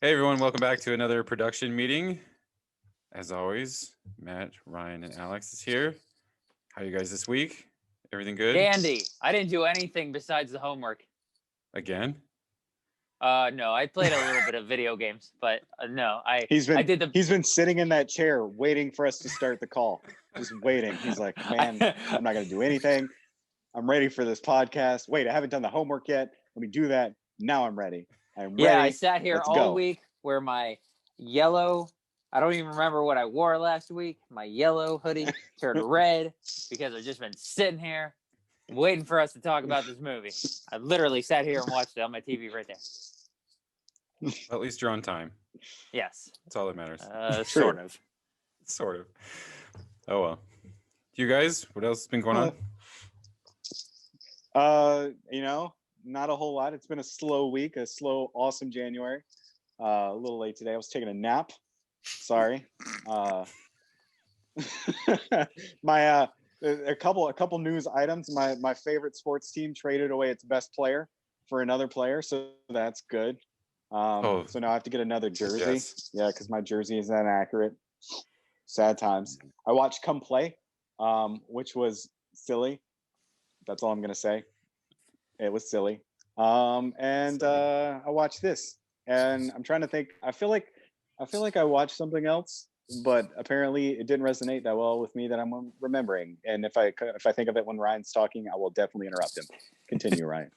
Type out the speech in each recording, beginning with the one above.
Hey everyone, welcome back to another production meeting. As always, Matt, Ryan, and Alex is here. How are you guys this week? Everything good? Dandy. I didn't do anything besides the homework. Again? No, I played a little bit of video games, but no, I did the. He's been sitting in that chair waiting for us to start the call, just waiting. He's like, man, I'm not going to do anything. I'm ready for this podcast. Wait, I haven't done the homework yet. Let me do that. Now I'm ready. I'm ready. I sat here Let's all go. week where my yellow. I don't even remember what I wore last week. My yellow hoodie turned red because I've just been sitting here waiting for us to talk about this movie. I literally sat here and watched it on my TV right there. Well, at least you're on time. Yes. That's all that matters. Sort of. Sort of. Oh well. You guys, what else has been going on? Not a whole lot. It's been a slow week, a slow, awesome January. A little late today. I was taking a nap. Sorry. A couple news items. My favorite sports team traded away its best player for another player, so that's good. So now I have to get another jersey. Yes. Yeah, because my jersey is inaccurate. Sad times. I watched Come Play, which was silly. That's all I'm gonna say. It was silly. I watched this, and I'm trying to think. I feel like I watched something else, but apparently it didn't resonate that well with me that I'm remembering. And if I think of it when Ryan's talking, I will definitely interrupt him. Continue, Ryan.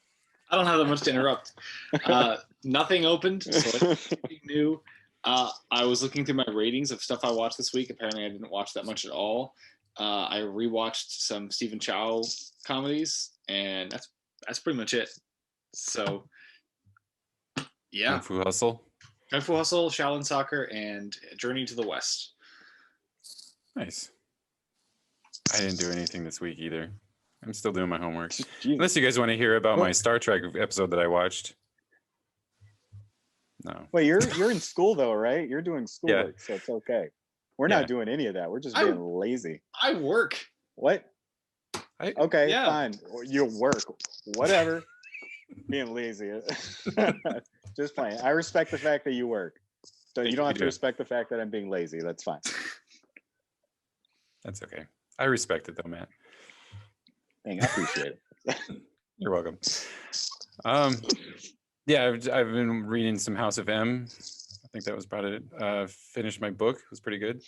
I don't have that much to interrupt. Nothing opened, so it's nothing new. I was looking through my ratings of stuff I watched this week. Apparently, I didn't watch that much at all. I rewatched some Stephen Chow comedies, and that's pretty much it. So, yeah. Kung Fu Hustle, Shaolin Soccer, and Journey to the West. Nice. I didn't do anything this week either. I'm still doing my homework. Unless you guys want to hear about my Star Trek episode that I watched. No. Wait, you're in school though, right? You're doing schoolwork, so it's okay. We're not doing any of that. We're just being lazy. I work. What? Okay, fine. You work. Whatever. Being lazy. Just playing. I respect the fact that you work. So you don't have to respect the fact that I'm being lazy. That's fine. That's okay. I respect it though, Matt. Dang, I appreciate it. You're welcome. Yeah, I've been reading some House of M. I think that was about it. Finished my book. It was pretty good.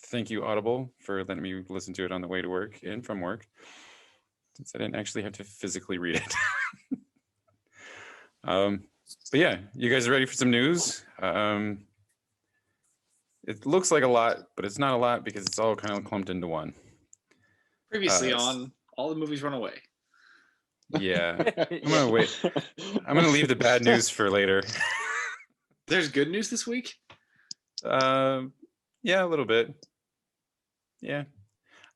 Thank you, Audible, for letting me listen to it on the way to work and from work, since I didn't actually have to physically read it. But yeah, you guys are ready for some news? It looks like a lot, but it's not a lot because it's all kind of clumped into one. Previously on All the Movies Run Away. Yeah, I'm gonna wait. I'm gonna leave the bad news for later. There's good news this week? Yeah, a little bit. Yeah.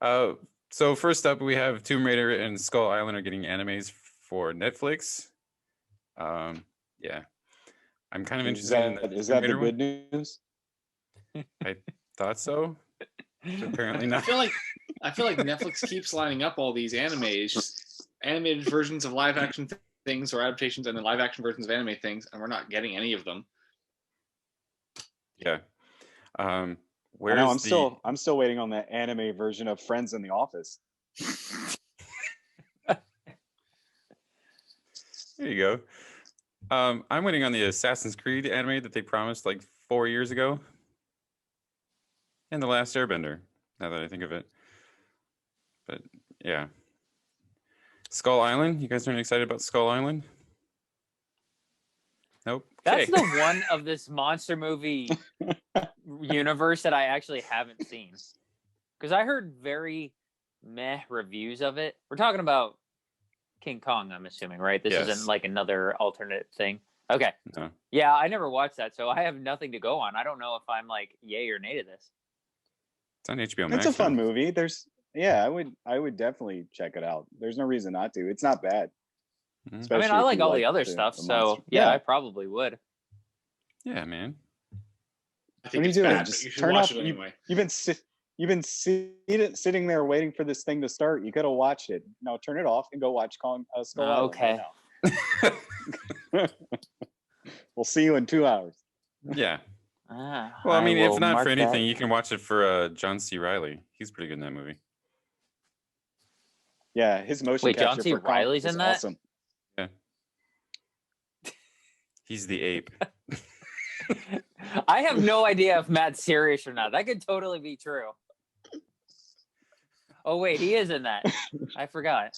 So first up, we have Tomb Raider and Skull Island are getting animes for Netflix. Yeah, I'm kind of interested in that. Is that the good news? I thought so. Apparently not. I feel like Netflix keeps lining up all these animated versions of live action things or adaptations, and then live action versions of anime things, and we're not getting any of them. Yeah. I'm still waiting on the anime version of Friends in the Office. There you go. I'm waiting on the Assassin's Creed anime that they promised like 4 years ago. And The Last Airbender, now that I think of it. But yeah. Skull Island, you guys aren't excited about Skull Island? Nope. That's the one of this monster movie universe that I actually haven't seen. Because I heard very meh reviews of it. We're talking about King Kong, I'm assuming, right? This isn't like another alternate thing. Okay. No. Yeah, I never watched that, so I have nothing to go on. I don't know if I'm like yay or nay to this. It's on HBO Max. It's a fun movie. I would definitely check it out. There's no reason not to. It's not bad. I mean, I like all the other stuff, so yeah, I probably would. Yeah, man. What are you doing? Just turn off. Anyway. You've been sitting there waiting for this thing to start. You could have watched it. No, turn it off and go watch Skull Island. Okay. Right We'll see you in 2 hours. Yeah. Ah, Well, I mean, if will not mark for anything, that. you can watch it for John C. Reilly. He's pretty good in that movie. Yeah, his motion Wait, John capture C. for Kong Reilly's is in that? awesome. Yeah. He's the ape. I have no idea if Matt's serious or not. That could totally be true. Oh wait, he is in that. I forgot.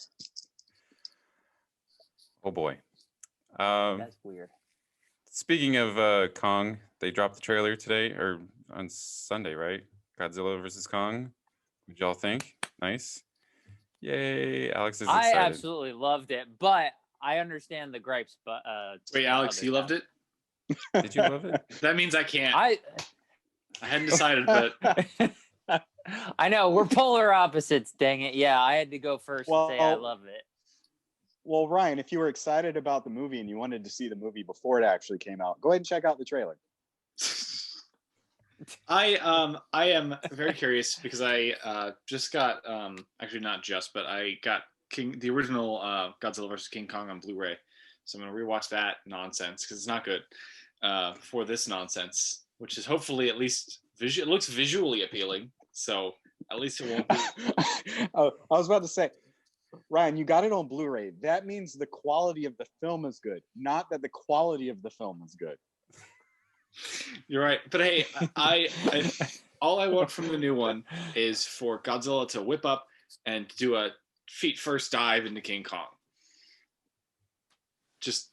Oh boy. That's weird. Speaking of Kong, they dropped the trailer today or on Sunday, right? Godzilla versus Kong. What'd y'all think? Nice. Yay! Alex is I excited. absolutely loved it, but I understand the gripes. But Wait, Alex, you loved it? Did you love it? That means I can't. I hadn't decided, but I know we're polar opposites. Dang it! Yeah, I had to go first and say I loved it. Well, Ryan, if you were excited about the movie and you wanted to see the movie before it actually came out, go ahead and check out the trailer. I am very curious because I just got actually not just, but I got the original Godzilla vs. King Kong on Blu-ray, so I'm gonna rewatch that nonsense because it's not good for this nonsense, which is hopefully at least it looks visually appealing, so at least it won't be. Oh, I was about to say, Ryan, you got it on Blu-ray. That means the quality of the film is good, not that the quality of the film is good. You're right, but hey, I all I want from the new one is for Godzilla to whip up and do a feet first dive into King Kong. Just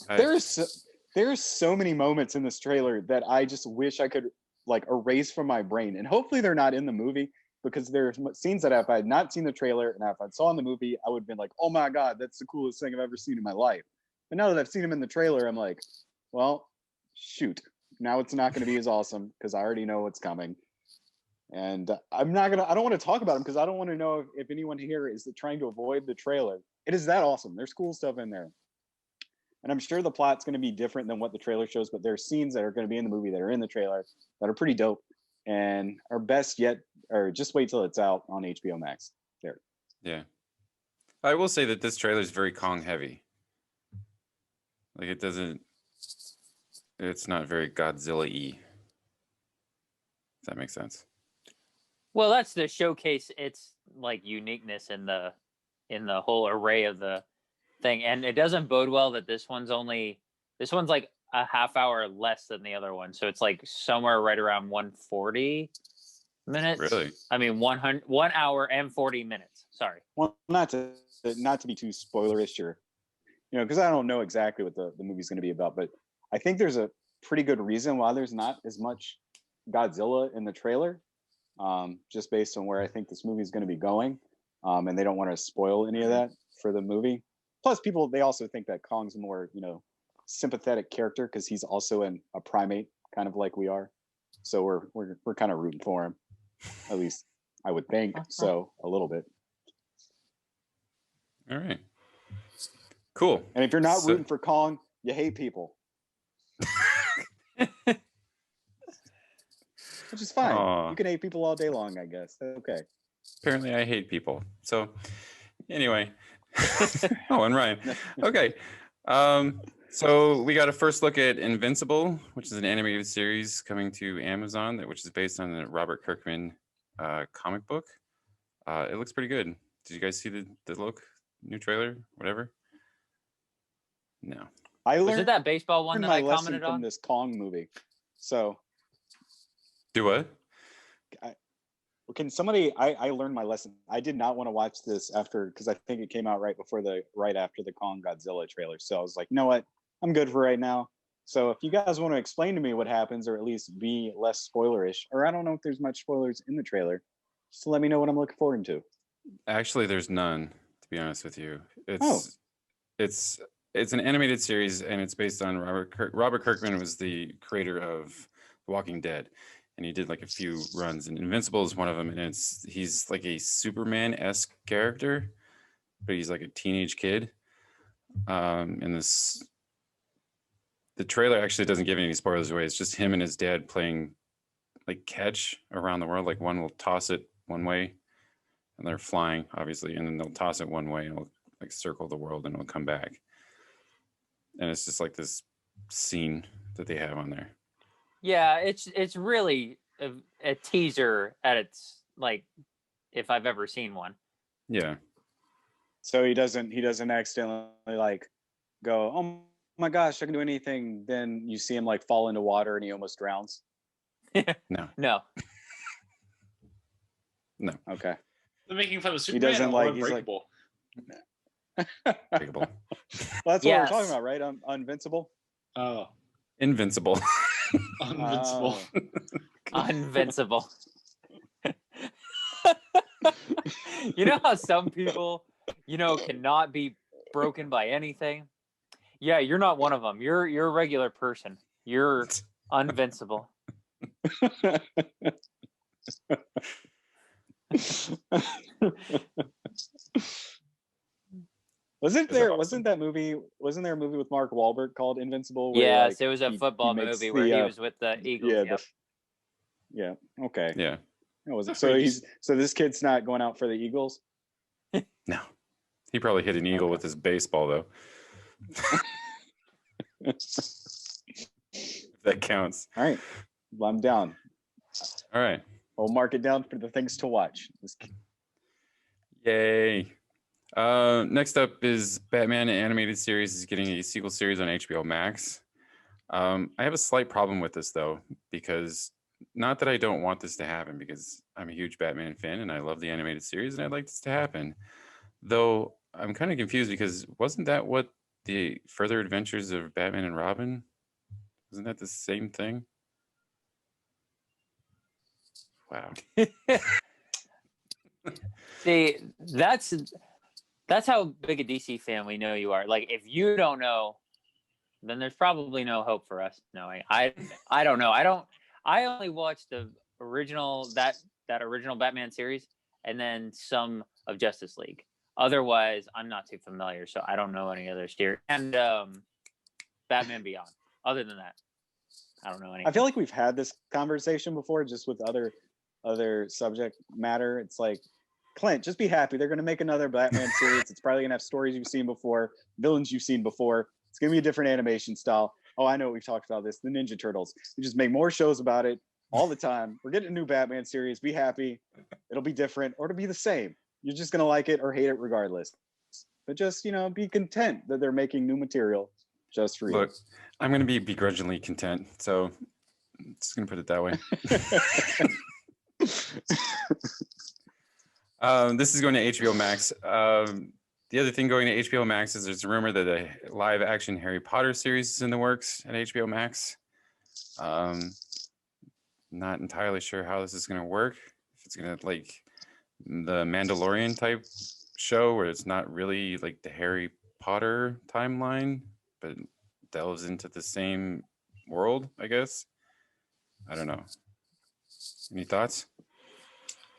there's so many moments in this trailer that I just wish I could like erase from my brain, and hopefully they're not in the movie because there's scenes that if I had not seen the trailer and if I saw in the movie, I would have been like, oh my god, that's the coolest thing I've ever seen in my life. But now that I've seen him in the trailer, I'm like, well, shoot, now it's not going to be as awesome because I already know what's coming, and I don't want to talk about him because I don't want to know if anyone here is trying to avoid the trailer. It is that awesome. There's cool stuff in there, and I'm sure the plot's going to be different than what the trailer shows, but there's scenes that are going to be in the movie that are in the trailer that are pretty dope and are best yet, or just wait till it's out on HBO Max. There. Yeah, I will say that this trailer is very Kong heavy. Like it's not very Godzilla-y. If that makes sense. Well, that's to showcase its like uniqueness in the whole array of the thing, and it doesn't bode well that this one's like a half hour less than the other one, so it's like somewhere right around 140 minutes. Really? I mean 1 hour and 40 minutes. Sorry. Well, not to be too spoilerish here, because I don't know exactly what the movie's going to be about, but I think there's a pretty good reason why there's not as much Godzilla in the trailer, just based on where I think this movie is going to be going, and they don't want to spoil any of that for the movie. Plus, they also think that Kong's a more sympathetic character because he's also a primate, kind of like we are. So we're kind of rooting for him, at least I would think so, a little bit. All right. Cool. And if you're not rooting for Kong, you hate people. Which is fine. Aww. You can hate people all day long, I guess. Okay. Apparently I hate people. So anyway. Oh, and Ryan. Okay. So we got a first look at Invincible, which is an animated series coming to Amazon, which is based on the Robert Kirkman comic book. It looks pretty good. Did you guys see the look? New trailer? Whatever? No. Was it that baseball one that I commented on? From this Kong movie. So. Do what? Can somebody? I learned my lesson. I did not want to watch this because I think it came out right after the Kong Godzilla trailer. So I was like, you know what? I'm good for right now. So if you guys want to explain to me what happens, or at least be less spoilerish, or I don't know if there's much spoilers in the trailer, just let me know what I'm looking forward to. Actually, there's none. To be honest with you, it's an animated series, and it's based on Robert Kirkman was the creator of The Walking Dead, and he did like a few runs, and Invincible is one of them, and he's like a Superman-esque character, but he's like a teenage kid. And the trailer actually doesn't give any spoilers away. It's just him and his dad playing like catch around the world. Like one will toss it one way, and they're flying, obviously, and then they'll toss it one way, and it'll like circle the world, and it'll come back. and it's just like this scene that they have on there. Yeah, it's really a teaser at its like, if I've ever seen one. Yeah. So he doesn't accidentally like go, oh my gosh, I can do anything. Then you see him like fall into water and he almost drowns. No. No. No. Okay. They're making fun of Superman. He doesn't like. He's like, Breakable. Well, that's what Yes. we're talking about, right? Invincible. oh, Invincible. Invincible. Invincible. You know how some people, cannot be broken by anything? Yeah, you're not one of them. You're a regular person. You're invincible. Wasn't there a movie with Mark Wahlberg called Invincible? Where, Yes, like, it was a football he makes movie where he was with the Eagles. Yeah. Okay. Yeah. That was so this kid's not going out for the Eagles. No. He probably hit an eagle with his baseball though. If that counts. All right. Well, I'm down. All right. We'll mark it down for the things to watch. Yay. Next up is Batman animated series is getting a sequel series on HBO Max. I have a slight problem with this though, because not that I don't want this to happen, because I'm a huge Batman fan and I love the animated series and I'd like this to happen. Though I'm kind of confused because wasn't that what the further adventures of Batman and Robin? Wasn't that the same thing? Wow. See, that's how big a DC fan we know you are. Like, if you don't know, then there's probably no hope for us knowing. I don't know. I only watched the original that original Batman series and then some of Justice League. Otherwise, I'm not too familiar, so I don't know any other series. And Batman Beyond. Other than that, I don't know anything. I feel like we've had this conversation before, just with other subject matter. It's like, Clint, just be happy. They're going to make another Batman series. It's probably going to have stories you've seen before, villains you've seen before. It's going to be a different animation style. Oh, I know we've talked about this. The Ninja Turtles. We just make more shows about it all the time. We're getting a new Batman series. Be happy. It'll be different or it'll be the same. You're just going to like it or hate it regardless. But just, be content that they're making new material just for you. Look, I'm going to be begrudgingly content. So I'm just going to put it that way. This is going to HBO Max. The other thing going to HBO Max is there's a rumor that a live action Harry Potter series is in the works at HBO Max. Not entirely sure how this is going to work. If it's going to like the Mandalorian type show where it's not really like the Harry Potter timeline, but delves into the same world, I guess. I don't know. Any thoughts?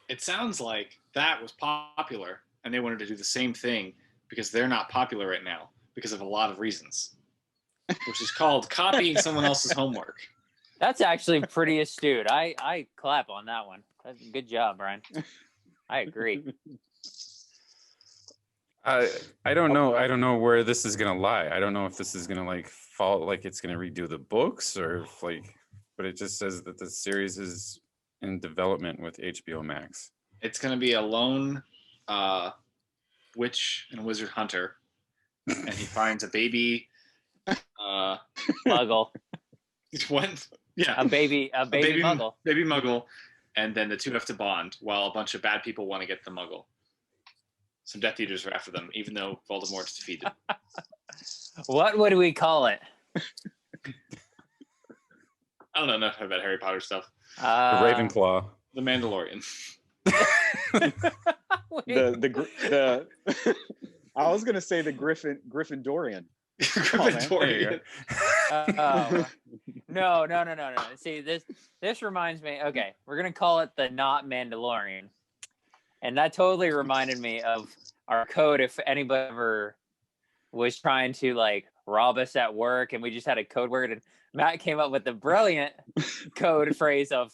It sounds like that was popular and they wanted to do the same thing because they're not popular right now because of a lot of reasons, which is called copying someone else's homework. That's actually pretty astute. I clap on that one. That's a good job, Brian. I agree. I don't know. I don't know where this is gonna lie. I don't know if this is gonna like fall, like it's gonna redo the books, or if, like, but it just says that the series is in development with HBO Max. It's going to be a lone witch and wizard hunter, and he finds a baby Muggle. What? Yeah, A baby Muggle. Baby Muggle, and then the two have to bond while a bunch of bad people want to get the Muggle. Some Death Eaters are after them, even though Voldemort's defeated. What would we call it? I don't know enough about Harry Potter stuff. The Ravenclaw. The Mandalorian. the I was gonna say the Gryffindorian. Gryffindorian. No. See, this reminds me. Okay, we're gonna call it the not Mandalorian, and that totally reminded me of our code. If anybody ever was trying to like rob us at work, and we just had a code word, and Matt came up with the brilliant code phrase of,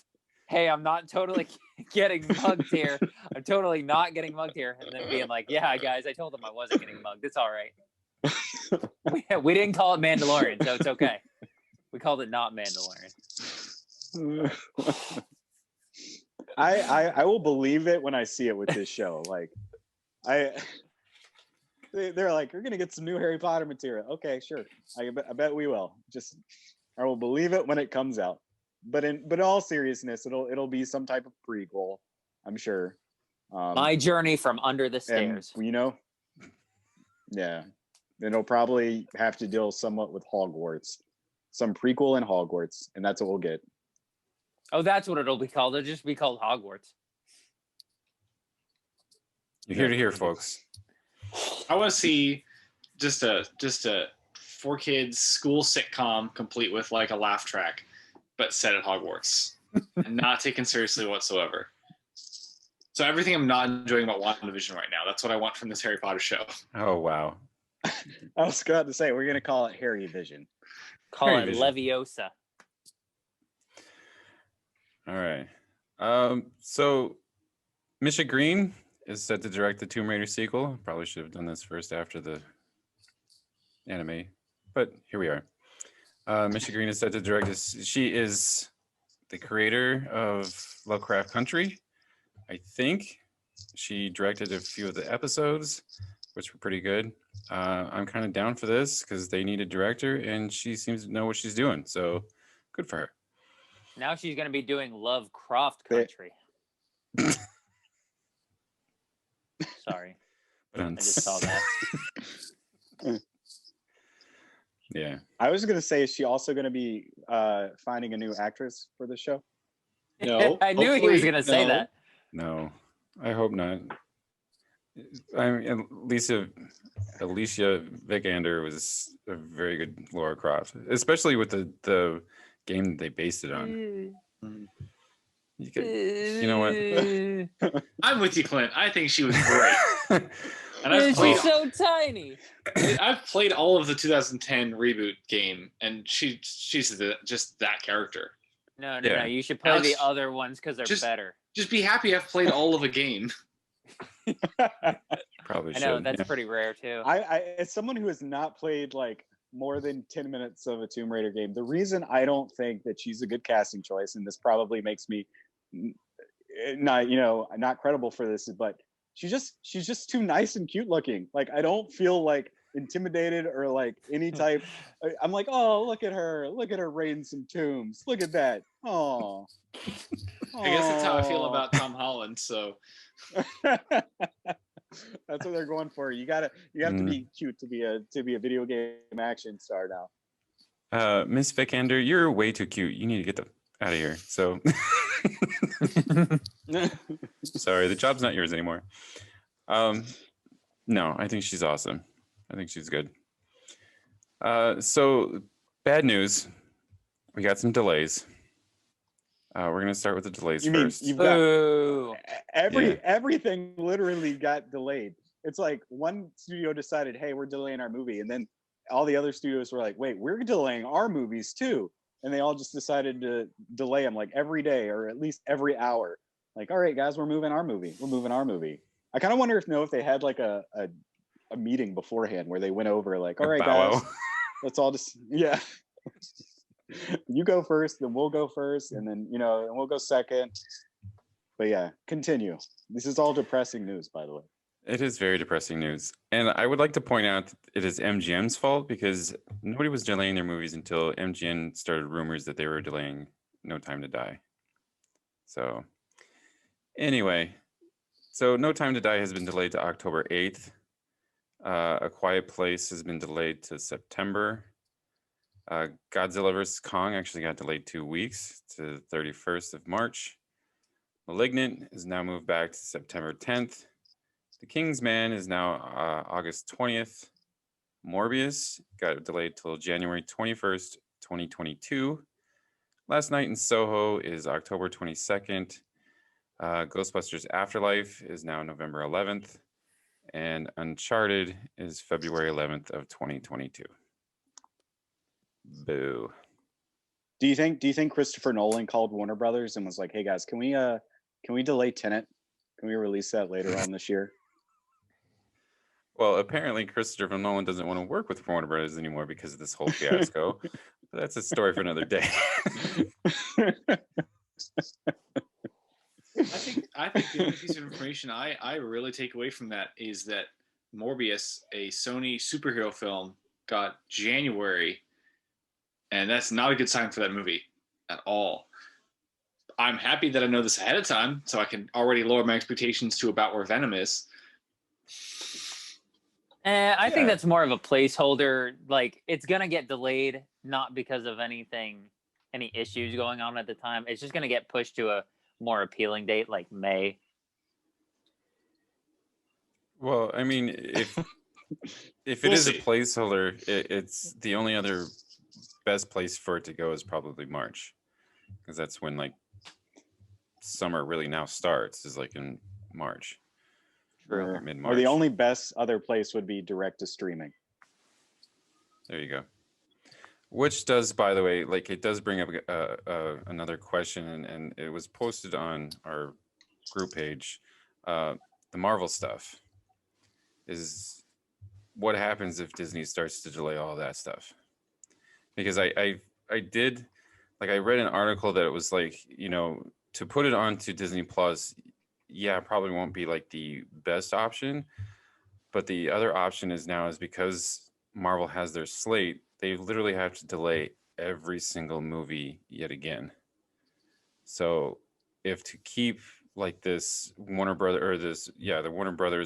"Hey, I'm not totally getting mugged here. I'm totally not getting mugged here," and then being like, "Yeah, guys, I told them I wasn't getting mugged. It's all right." We didn't call it Mandalorian, so it's okay. We called it not Mandalorian. I will believe it when I see it with this show. Like, they're like, you're gonna get some new Harry Potter material. Okay, sure. I bet we will. I will believe it when it comes out. But in all seriousness, it'll be some type of prequel, I'm sure. My journey from under the stairs. And, yeah, it'll probably have to deal somewhat with Hogwarts, some prequel in Hogwarts, and that's what we'll get. Oh, that's what it'll be called. It'll just be called Hogwarts. You're here to hear, folks. I want to see just a 4 kids school sitcom complete with like a laugh track, but set at Hogwarts and not taken seriously whatsoever. So everything I'm not enjoying about WandaVision right now, that's what I want from this Harry Potter show. Oh, wow. I was going to say, we're going to call it Harry Vision. Call it Leviosa. All right. So Misha Green is set to direct the Tomb Raider sequel. Probably should have done this first after the anime, but here we are. Misha Green is set to direct this. She is the creator of Lovecraft Country. I think she directed a few of the episodes, which were pretty good. I'm kind of down for this because they need a director, and she seems to know what she's doing. So good for her. Now she's going to be doing Lovecraft Country. Sorry. I just saw that. Yeah. I was going to say, is she also going to be finding a new actress for the show? No. I knew he was going to say that. No, I hope not. I mean, Alicia Vikander was a very good Lara Croft, especially with the game that they based it on. You know what? I'm with you, Clint. I think she was great. And She's so tiny. I've played all of the 2010 reboot game, and she's just that character. No. You should play the other ones because they're better. Just be happy I've played all of a game. Probably should. I know, that's pretty rare too. I as someone who has not played like more than 10 minutes of a Tomb Raider game, the reason I don't think that she's a good casting choice, and this probably makes me not credible for this, but she's just too nice and cute looking. Like, I don't feel like intimidated or like any type. I'm like, oh, look at her raiding some tombs. Look at that. Oh. I guess that's how I feel about Tom Holland. So that's what they're going for. You have to be cute to be a video game action star now. Miss Vikander, you're way too cute. You need to get out of here. So sorry, the job's not yours anymore. No, I think she's awesome. I think she's good. So bad news. We got some delays. We're gonna start with the delays first. You've got everything literally got delayed. It's like one studio decided, hey, we're delaying our movie, and then all the other studios were like, wait, we're delaying our movies too, and they all just decided to delay them like every day or at least every hour. Like, all right, guys, we're moving our movie. I kind of wonder if they had like a meeting beforehand where they went over like, all right, guys, let's all just you go first, then we'll go first, and then and we'll go second. But yeah, continue. This is all depressing news, by the way. It is very depressing news, and I would like to point out that it is MGM's fault because nobody was delaying their movies until MGM started rumors that they were delaying No Time to Die. So anyway, No Time to Die has been delayed to October 8th. A Quiet Place has been delayed to September. Godzilla vs. Kong actually got delayed 2 weeks to the 31st of March. Malignant is now moved back to September 10th. The King's Man is now August 20th. Morbius got delayed till January 21st, 2022. Last Night in Soho is October 22nd. Ghostbusters Afterlife is now November 11th. And Uncharted is February 11th of 2022. Boo. Do you think Christopher Nolan called Warner Brothers and was like, "Hey guys, can we delay Tenet? Can we release that later on this year?" Well, apparently Christopher Nolan doesn't want to work with Warner Brothers anymore because of this whole fiasco. But that's a story for another day. I think the only piece of information I really take away from that is that Morbius, a Sony superhero film, got January, and that's not a good sign for that movie at all. I'm happy that I know this ahead of time, so I can already lower my expectations to about where Venom is. I think that's more of a placeholder. Like, it's gonna get delayed, not because of any issues going on at the time. It's just gonna get pushed to a more appealing date, like May. Well, I mean, if it is a placeholder, it's the only other best place for it to go is probably March, because that's when like summer really now starts, is like in March. True. Mid-March. Or the only best other place would be direct to streaming. There you go. Which does, by the way, like, it does bring up another question, and it was posted on our group page. The Marvel stuff is what happens if Disney starts to delay all that stuff. Because I did, like, I read an article that it was like, you know, to put it onto Disney Plus, yeah, probably won't be like the best option. But the other option is because Marvel has their slate, they literally have to delay every single movie yet again. So if to keep like this the Warner Brothers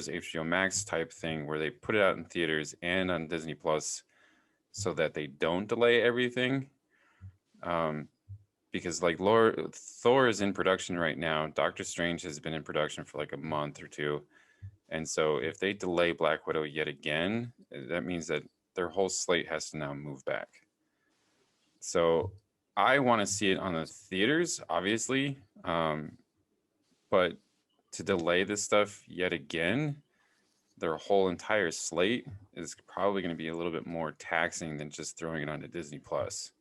HBO Max type thing where they put it out in theaters and on Disney Plus so that they don't delay everything, because like Thor is in production right now. Doctor Strange has been in production for like a month or two. And so if they delay Black Widow yet again, that means that their whole slate has to now move back. So I want to see it on the theaters, obviously. But to delay this stuff yet again, their whole entire slate is probably going to be a little bit more taxing than just throwing it onto Disney Plus.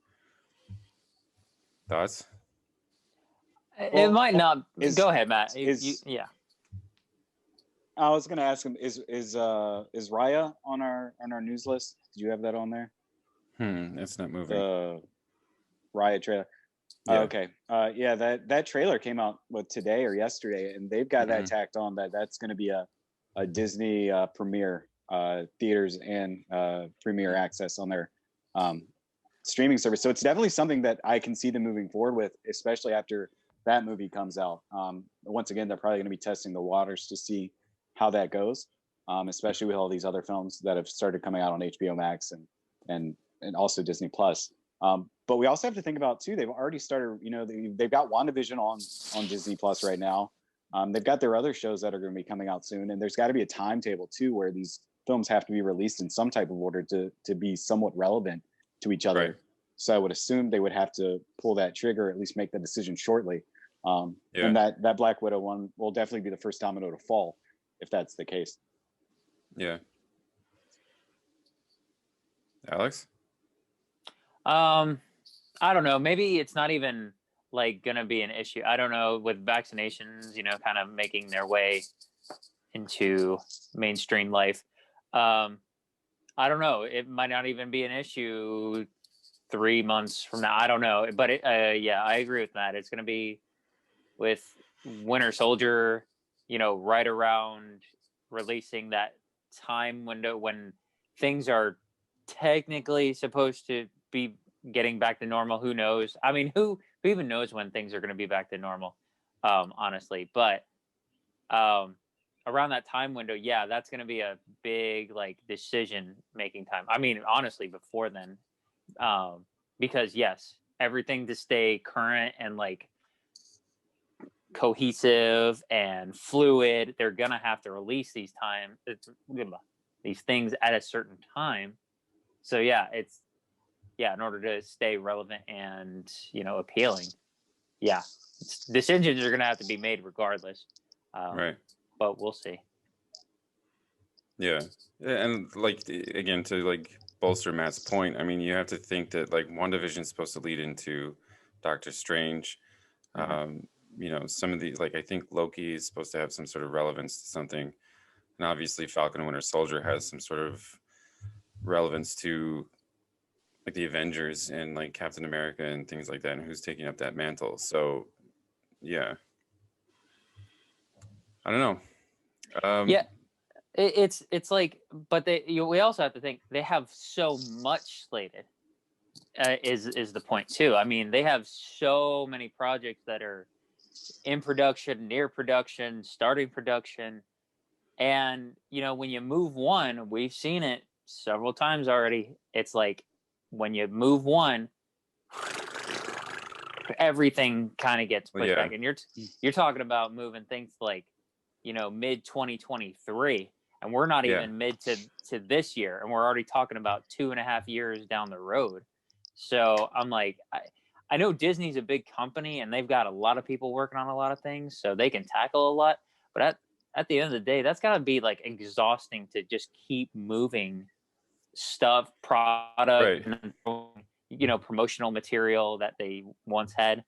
Thoughts? It might not. Go ahead, Matt. Yeah. I was going to ask him: Is Raya on our news list? Did you have that on there? It's not moving. The Raya trailer. Yeah. Okay. Yeah. That trailer came out today or yesterday, and they've got that tacked on. That's going to be a Disney premiere theaters and premiere access on their streaming service. So it's definitely something that I can see them moving forward with, especially after that movie comes out. Once again, they're probably going to be testing the waters to see how that goes, especially with all these other films that have started coming out on HBO Max and also Disney Plus. But we also have to think about too, they've already started, you know, they've got WandaVision on Disney Plus right now. They've got their other shows that are going to be coming out soon. And there's got to be a timetable too, where these films have to be released in some type of order to be somewhat relevant to each other. Right. So I would assume they would have to pull that trigger, at least make the decision shortly. And that Black Widow one will definitely be the first domino to fall if that's the case. Yeah. Alex? I don't know. Maybe it's not even like gonna be an issue. I don't know, with vaccinations, you know, kind of making their way into mainstream life. I don't know. It might not even be an issue 3 months from now. I don't know. But yeah, I agree with that. It's gonna be with Winter Soldier, you know, right around releasing that time window when things are technically supposed to be getting back to normal. Who knows? I mean, who even knows when things are going to be back to normal, honestly. But around that time window, yeah, that's going to be a big like decision making time. I mean, honestly, before then, because yes, everything to stay current and like cohesive and fluid, they're gonna have to release these things at a certain time. So yeah, in order to stay relevant and, you know, appealing, yeah, decisions are gonna have to be made regardless. Right. But we'll see. Yeah, and like, again, to like bolster Matt's point, I mean, you have to think that like WandaVision is supposed to lead into Doctor Strange. You know, some of the, like, I think Loki is supposed to have some sort of relevance to something. And obviously Falcon and Winter Soldier has some sort of relevance to like the Avengers and like Captain America and things like that, and who's taking up that mantle. So yeah, I don't know. Yeah, it's like, but we also have to think they have so much slated. Is the point too? I mean, they have so many projects that are in production, near production, starting production, and when you move one, we've seen it several times already. It's like when you move one, everything kind of gets pushed back, and you're talking about moving things like mid 2023, and we're not even mid to this year, and we're already talking about 2.5 years down the road. So I'm like, I know Disney's a big company and they've got a lot of people working on a lot of things, so they can tackle a lot, but at the end of the day, that's got to be like exhausting to just keep moving stuff, product, and, promotional material that they once had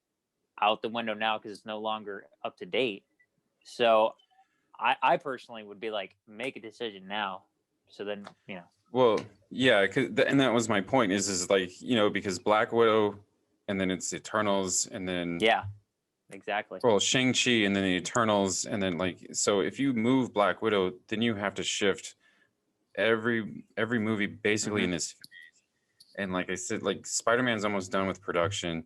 out the window now because it's no longer up to date. So I personally would be like, make a decision now. So then, Well, yeah, and that was my point is like, because Black Widow and then it's Eternals and then. Yeah, exactly. Well, Shang-Chi and then the Eternals. And then like, so if you move Black Widow, then you have to shift every movie basically in this. And like I said, like Spider-Man's almost done with production.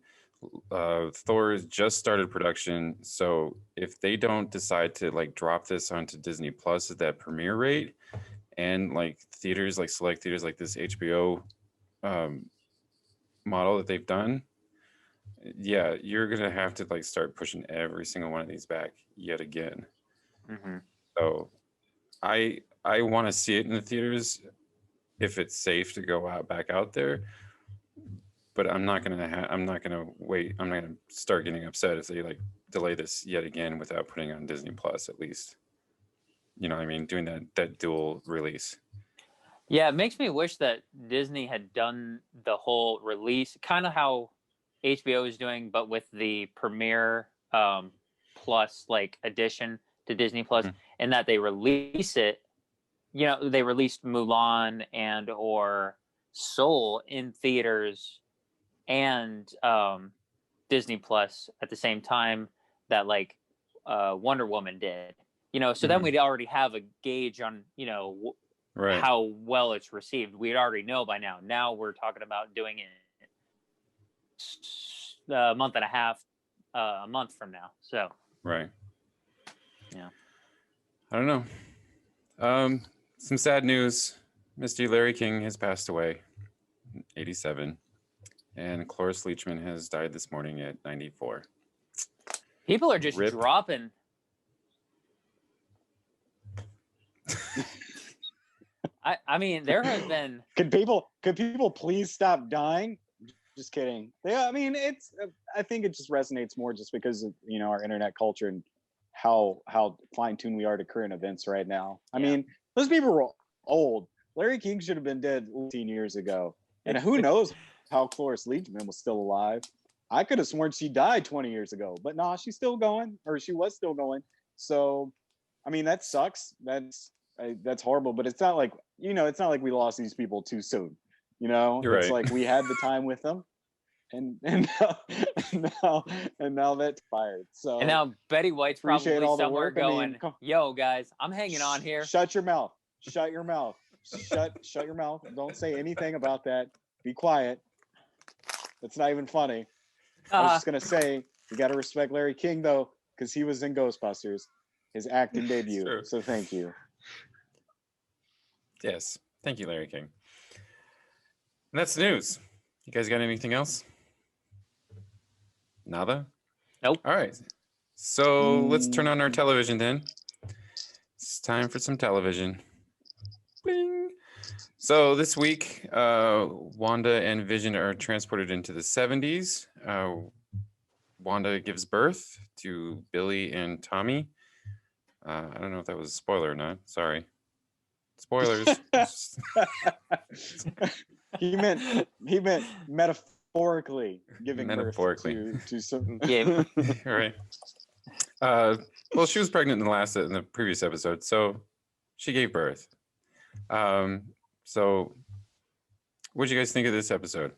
Thor just started production, so if they don't decide to like drop this onto Disney Plus at that premiere rate, and like theaters, like select theaters, like this HBO model that they've done, yeah, you're gonna have to like start pushing every single one of these back yet again. So, I want to see it in the theaters if it's safe to go back out there. But I'm not gonna wait. I'm not gonna start getting upset if they like delay this yet again without putting it on Disney Plus at least. You know what I mean? Doing that dual release. Yeah, it makes me wish that Disney had done the whole release, kind of how HBO is doing, but with the premiere plus like addition to Disney Plus, and that they release it. They released Mulan and or Soul in theaters and Disney Plus at the same time that like Wonder Woman did, so then we'd already have a gauge on, how well it's received. We'd already know by now. Now we're talking about doing it a month and a half, a month from now. So, right. Yeah. I don't know. Some sad news. Mr. Larry King has passed away, 87. And Cloris Leechman has died this morning at 94. People are just dropping. I mean, there has been. Could people please stop dying? Just kidding. Yeah, I mean, I think it just resonates more just because of our internet culture and how fine-tuned we are to current events right now. I mean, those people were old. Larry King should have been dead 15 years ago, and who knows how Cloris Leechman was still alive. I could have sworn she died 20 years ago, but nah, she's still going, or she was still going. So, I mean, that sucks. That's horrible, but it's not like, it's not like we lost these people too soon. It's like we had the time with them, and now that's fired. So, and now Betty White's probably somewhere going, I mean, yo guys, I'm hanging on here. Shut your mouth. Shut your mouth. Shut your mouth. Don't say anything about that. Be quiet. It's not even funny. I was just gonna say you got to respect Larry King though, because he was in Ghostbusters, his acting debut. True. So thank you. Yes, thank you, Larry King. And that's the news. You guys got anything else? Nada? Nope. All right. So let's turn on our television then. It's time for some television. Bling. So this week, Wanda and Vision are transported into the 70s. Wanda gives birth to Billy and Tommy. I don't know if that was a spoiler or not. Sorry. Spoilers. he meant metaphorically giving birth to some. Yeah. Right. Well, she was pregnant in the previous episode, so She gave birth. So what did you guys think of this episode?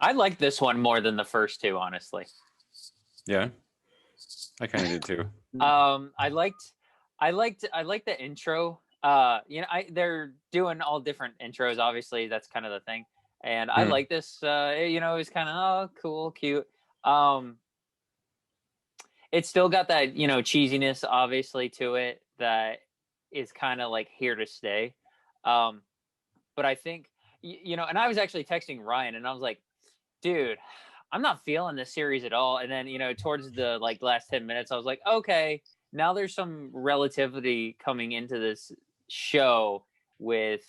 I liked this one more than the first two, honestly. Yeah, I kind of did too. I liked the intro. They're doing all different intros. Obviously, that's kind of the thing. And I like this. It was kind of cool, cute. It's still got that cheesiness, obviously, to it that is kind of like here to stay. But I think and I was actually texting Ryan, and I was like, dude, I'm not feeling this series at all. And then, towards the last 10 minutes, I was like, okay, now there's some relativity coming into this show with,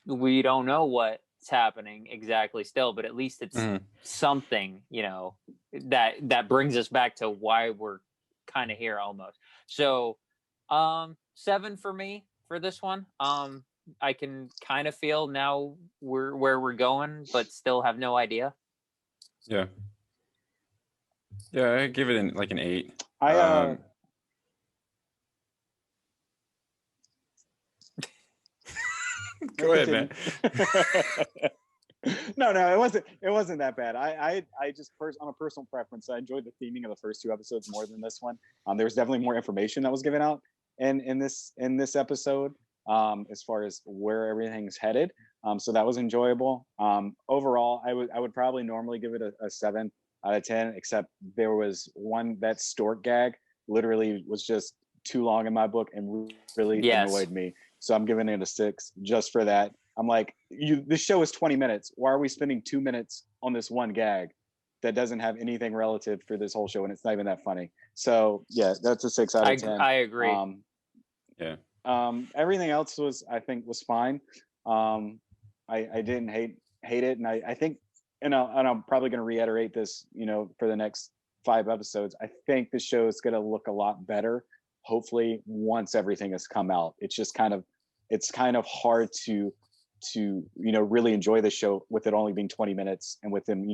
we don't know what's happening exactly still, but at least it's something, that brings us back to why we're kind of here almost. So 7 for me for this one. I can kind of feel now where we're going, but still have no idea. Yeah, I give it an 8. Go ahead, man. No, it wasn't that bad. I just on a personal preference, I enjoyed the theming of the first 2 episodes more than this one. There was definitely more information that was given out in this episode, as far as where everything's headed. So that was enjoyable. Overall, I would probably normally give it a 7 out of 10, except there was one, that stork gag literally was just too long in my book and really annoyed me. So I'm giving it a 6 just for that. I'm like, this show is 20 minutes. Why are we spending 2 minutes on this one gag that doesn't have anything relative for this whole show, and it's not even that funny? So yeah, that's a 6 out of 10. I agree. Everything else was fine. I didn't hate it, and I think, and I'm probably going to reiterate this, for the next 5 episodes. I think the show is going to look a lot better, hopefully, once everything has come out. It's just kind of hard to really enjoy the show with it only being 20 minutes and with them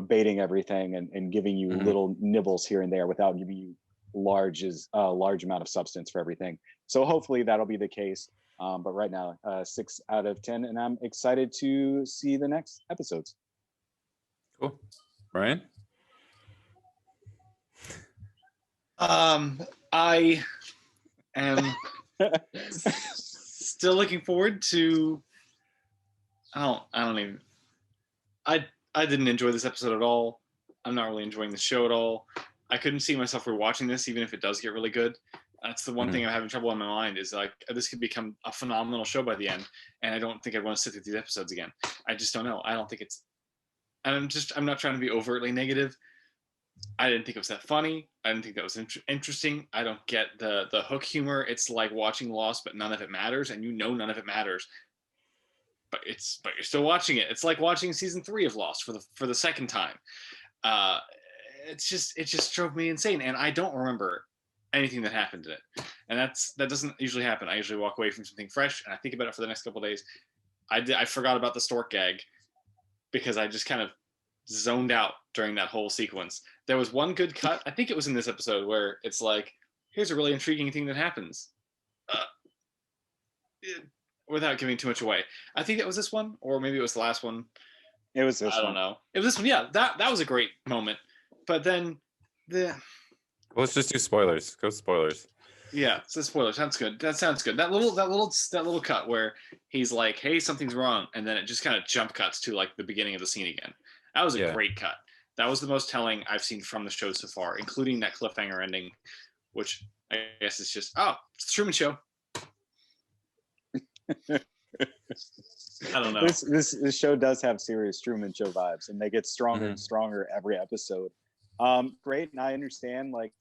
baiting everything and giving you little nibbles here and there without giving you large amount of substance for everything. So hopefully that'll be the case. But right now, 6 out of 10, and I'm excited to see the next episodes. Cool. Brian? I am still looking forward to. I didn't enjoy this episode at all. I'm not really enjoying the show at all. I couldn't see myself rewatching this, even if it does get really good. That's the one thing I'm having trouble in my mind, is like, this could become a phenomenal show by the end, and I don't think I'd want to sit through these episodes again. I just don't know. I don't think it's, and I'm not trying to be overtly negative. I didn't think it was that funny. I didn't think that was interesting. I don't get the hook humor. It's like watching Lost, but none of it matters, and none of it matters. But you're still watching it. It's like watching season 3 of Lost for the second time. It just drove me insane, and I don't remember anything that happened in it, and that doesn't usually happen. I usually walk away from something fresh, and I think about it for the next couple of days. I forgot about the stork gag because I just kind of zoned out during that whole sequence. There was one good cut, I think it was in this episode, where it's like, here's a really intriguing thing that happens, without giving too much away. I think that was this one, or maybe it was the last one. It was this one. I don't know. It was this one. Yeah, that was a great moment. But then Well, let's just do spoilers. Go spoilers. Yeah, so spoilers. Sounds good. That sounds good. That little cut where he's like, "Hey, something's wrong," and then it just kind of jump cuts to like the beginning of the scene again. That was a great cut. That was the most telling I've seen from the show so far, including that cliffhanger ending, which I guess is just, it's the Truman Show. I don't know. This show does have serious Truman Show vibes, and they get stronger and stronger every episode. Great, and I understand, like,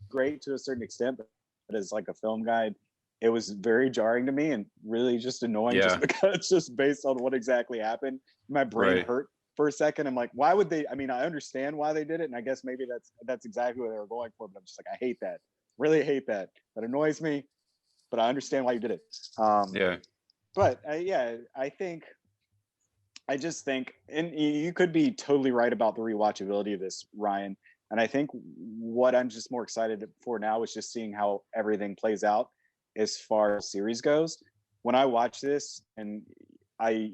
great to a certain extent, but as like a film guide, it was very jarring to me and really just annoying, just because it's just based on what exactly happened. My brain hurt for a second. I'm like, why would they? I mean, I understand why they did it, and I guess maybe that's exactly what they were going for. But I'm just like, I hate that. Really hate that. That annoys me. But I understand why you did it. But I just think, and you could be totally right about the rewatchability of this, Ryan. And I think what I'm just more excited for now is just seeing how everything plays out as far as series goes. When I watch this and I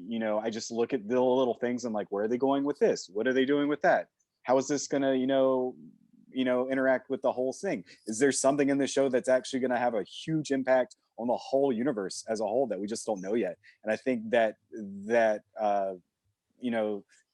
just look at the little things and like, where are they going with this? What are they doing with that? How is this gonna, interact with the whole thing? Is there something in the show that's actually gonna have a huge impact on the whole universe as a whole that we just don't know yet? And I think that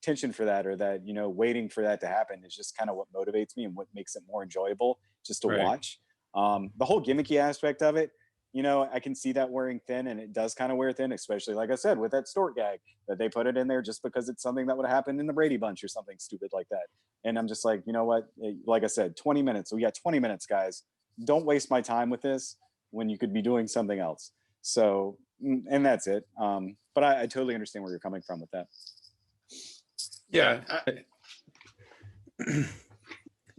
tension for that, or that waiting for that to happen, is just kind of what motivates me and what makes it more enjoyable just to watch. The whole gimmicky aspect of it, I can see that wearing thin, and it does kind of wear thin, especially like I said with that Stort gag, that they put it in there just because it's something that would happen in the Brady Bunch or something stupid like that. And I'm just like, you know what, like I said, 20 minutes, we got 20 minutes, guys. Don't waste my time with this when you could be doing something else. So, and that's it. But I totally understand where you're coming from with that. Yeah.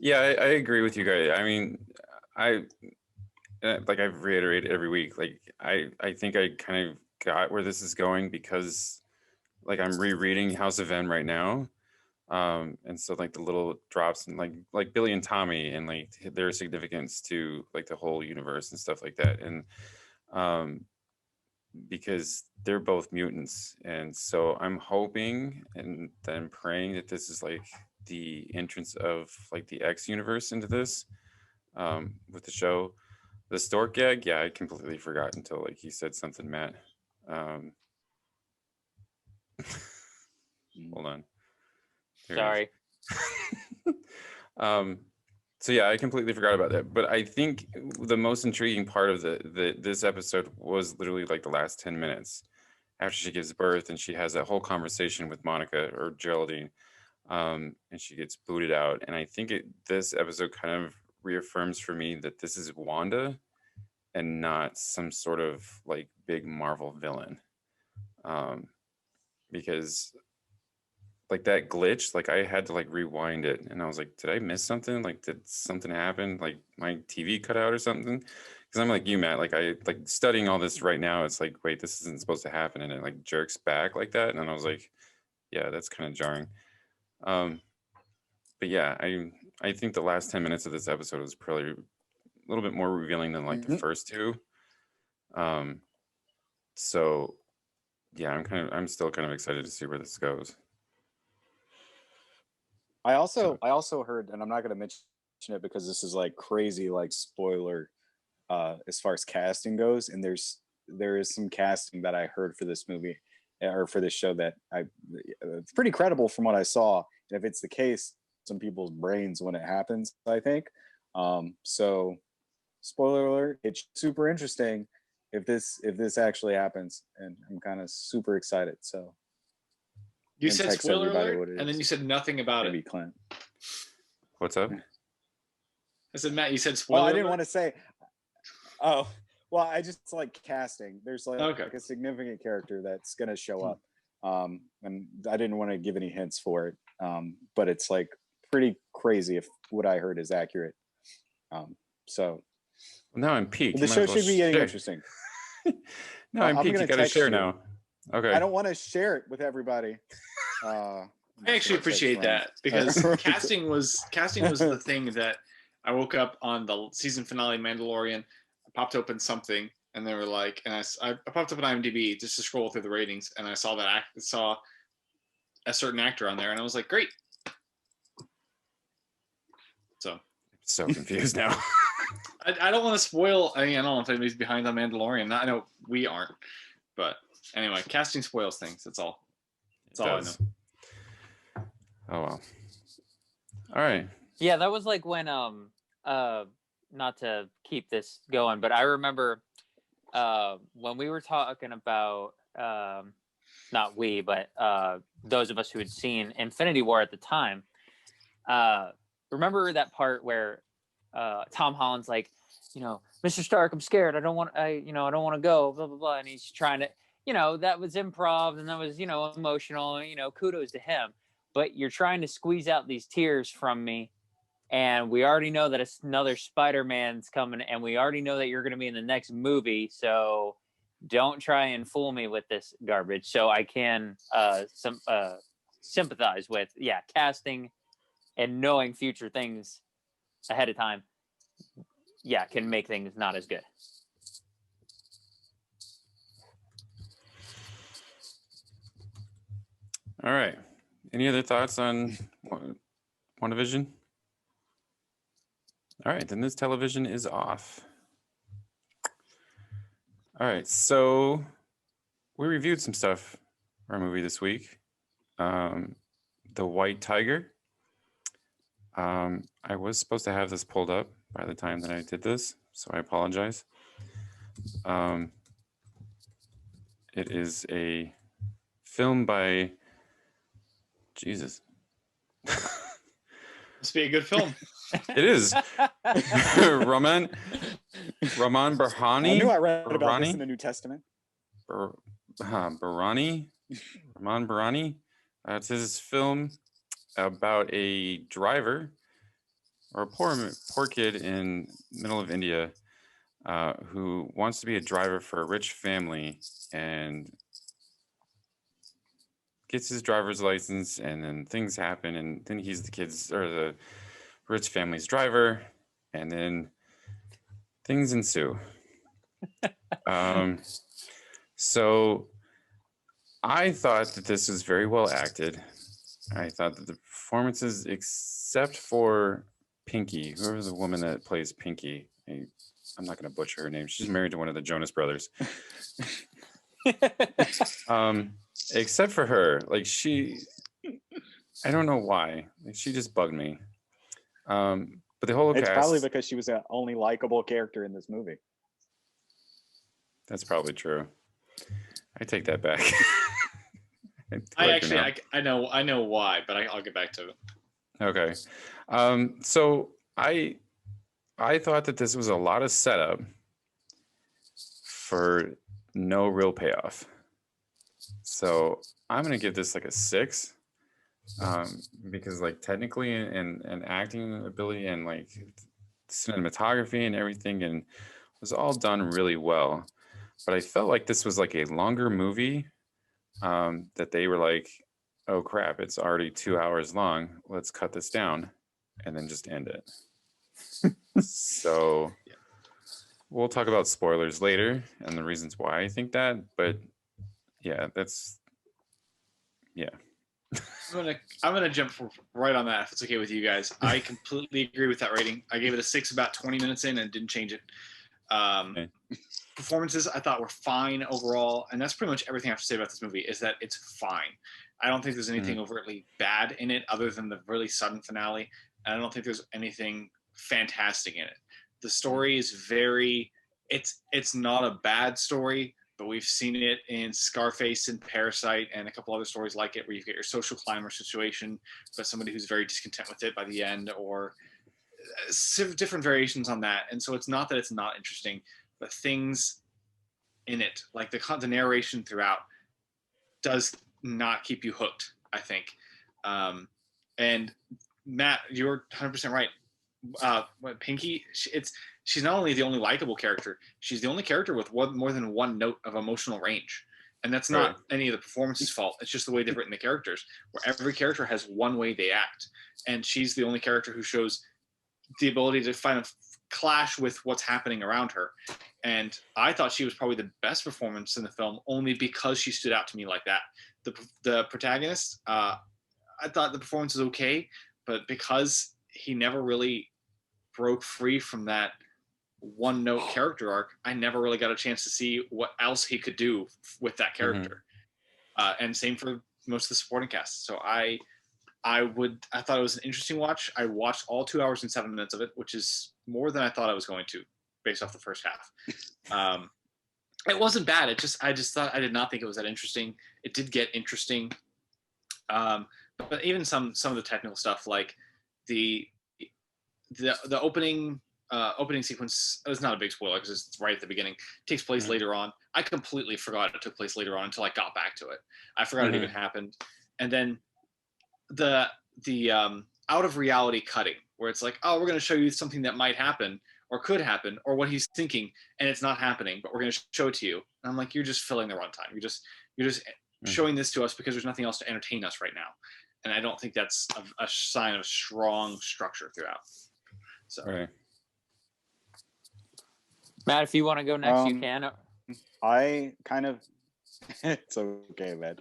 I agree with you guys. I mean, like I've reiterated every week, like I think I kind of got where this is going because like I'm rereading House of M right now. And so like the little drops and like Billy and Tommy and like their significance to like the whole universe and stuff like that. And because they're both mutants, and so I'm hoping and then praying that this is like the entrance of like the X universe into this with the show. The Stork gag, yeah, I completely forgot until like you said something, Matt. Hold on. Sorry. So yeah, I completely forgot about that. But I think the most intriguing part of this episode was literally like the last 10 minutes after she gives birth and she has that whole conversation with Monica or Geraldine, and she gets booted out. And I think this episode kind of reaffirms for me that this is Wanda and not some sort of like big Marvel villain, because like that glitch, like I had to like rewind it and I was like, did I miss something? Like, did something happen? Like my TV cut out or something? Because I'm like you, Matt, like I like studying all this right now. It's like, wait, this isn't supposed to happen. And it like jerks back like that. And I was like, yeah, that's kind of jarring. But yeah, I think the last 10 minutes of this episode was probably a little bit more revealing than like the first two. So yeah, I'm still kind of excited to see where this goes. I also heard, and I'm not going to mention it because this is like crazy, like spoiler, as far as casting goes. And there is some casting that I heard for this movie or for this show that it's pretty credible from what I saw. And if it's the case, some people's brains when it happens, I think. So spoiler alert, it's super interesting if this actually happens, and I'm kind of super excited. So you said spoiler alert, and then you said nothing about it. Clint. What's up? I said, Matt, you said spoiler alert? I didn't want to say. Oh, well, I just like casting. There's like a significant character that's going to show up. And I didn't want to give any hints for it. But it's like pretty crazy if what I heard is accurate. So now I'm peaked. The show should be getting interesting. No, I'm peaked. You got to share now. Okay. I don't want to share it with everybody. I actually appreciate that, because casting was the thing that I woke up on the season finale Mandalorian. I popped open something and they were like, and I popped up on IMDb just to scroll through the ratings, and I saw a certain actor on there, and I was like, great. So confused now. I don't want to spoil. I don't know if anybody's behind on Mandalorian. I know we aren't, but anyway, casting spoils things. That's all. That's all I know. Oh well. All right. Yeah, that was like when not to keep this going, but I remember when we were talking about not we, but those of us who had seen Infinity War at the time. Remember that part where Tom Holland's like, Mr. Stark, I'm scared. I don't want to go, blah, blah, blah. And he's trying to, that was improv and that was, emotional, kudos to him. But you're trying to squeeze out these tears from me. And we already know that another Spider-Man's coming, and we already know that you're going to be in the next movie. So don't try and fool me with this garbage. So I can sympathize with, casting and knowing future things ahead of time, yeah, can make things not as good. All right. Any other thoughts on WandaVision? All right, then this television is off. All right, so we reviewed some stuff for our movie this week. The White Tiger. I was supposed to have this pulled up by the time that I did this, so I apologize. It is a film by Jesus. Must be a good film. It is. Raman Barhani. I knew I read about this in the New Testament. Barani. Raman Barani. It's his film about a driver or a poor kid in the middle of India who wants to be a driver for a rich family and gets his driver's license, and then things happen, and then he's the rich family's driver, and then things ensue. So I thought that this was very well acted. I thought that the performances, except for Pinky, whoever the woman that plays Pinky, I'm not going to butcher her name. She's married to one of the Jonas Brothers. Except for her, like I don't know why. Like, she just bugged me. But the whole cast. It's probably because she was the only likable character in this movie. That's probably true. I take that back. I know why, but I'll get back to it. Okay. So I thought that this was a lot of setup for no real payoff. So I'm gonna give this like a 6, because like technically and acting ability and like cinematography and everything and was all done really well. But I felt like this was like a longer movie, that they were like, oh crap, it's already 2 hours long. Let's cut this down and then just end it. So we'll talk about spoilers later and the reasons why I think that, but yeah, I'm gonna jump right on that if it's okay with you guys. I completely agree with that rating. I gave it a 6 about 20 minutes in and didn't change it. Okay. Performances I thought were fine overall, and that's pretty much everything I have to say about this movie is that it's fine. I don't think there's anything overtly bad in it other than the really sudden finale, and I don't think there's anything fantastic in it. The story is it's not a bad story, but we've seen it in Scarface and Parasite and a couple other stories like it where you get your social climber situation, but somebody who's very discontent with it by the end, or different variations on that. And so it's not that it's not interesting, but things in it, like the narration throughout, does not keep you hooked, I think. And Matt, you're 100% right. Pinky, she's not only the only likable character, she's the only character with more than one note of emotional range. And that's not any of the performance's fault. It's just the way they've written the characters, where every character has one way they act. And she's the only character who shows the ability to find a clash with what's happening around her. And I thought she was probably the best performance in the film, only because she stood out to me like that. The protagonist, I thought the performance was okay, but because he never really broke free from that one note character arc, I never really got a chance to see what else he could do with that character. And same for most of the supporting cast. So I thought it was an interesting watch. I watched all 2 hours and 7 minutes of it, which is more than I thought I was going to, based off the first half. It wasn't bad. I just thought, I did not think it was that interesting. It did get interesting. But even some of the technical stuff, like the opening sequence, is not a big spoiler because it's right at the beginning, takes place later on. I completely forgot it took place later on until I got back to it. I forgot it even happened. And then the out of reality cutting, where it's like, oh, we're going to show you something that might happen or could happen or what he's thinking, and it's not happening, but we're going to show it to you. And I'm like, you're just filling the runtime. You're just showing this to us because there's nothing else to entertain us right now. and I don't think that's a sign of strong structure throughout. So, Right. Matt, if you want to go next, you can. I kind of, it's okay, man.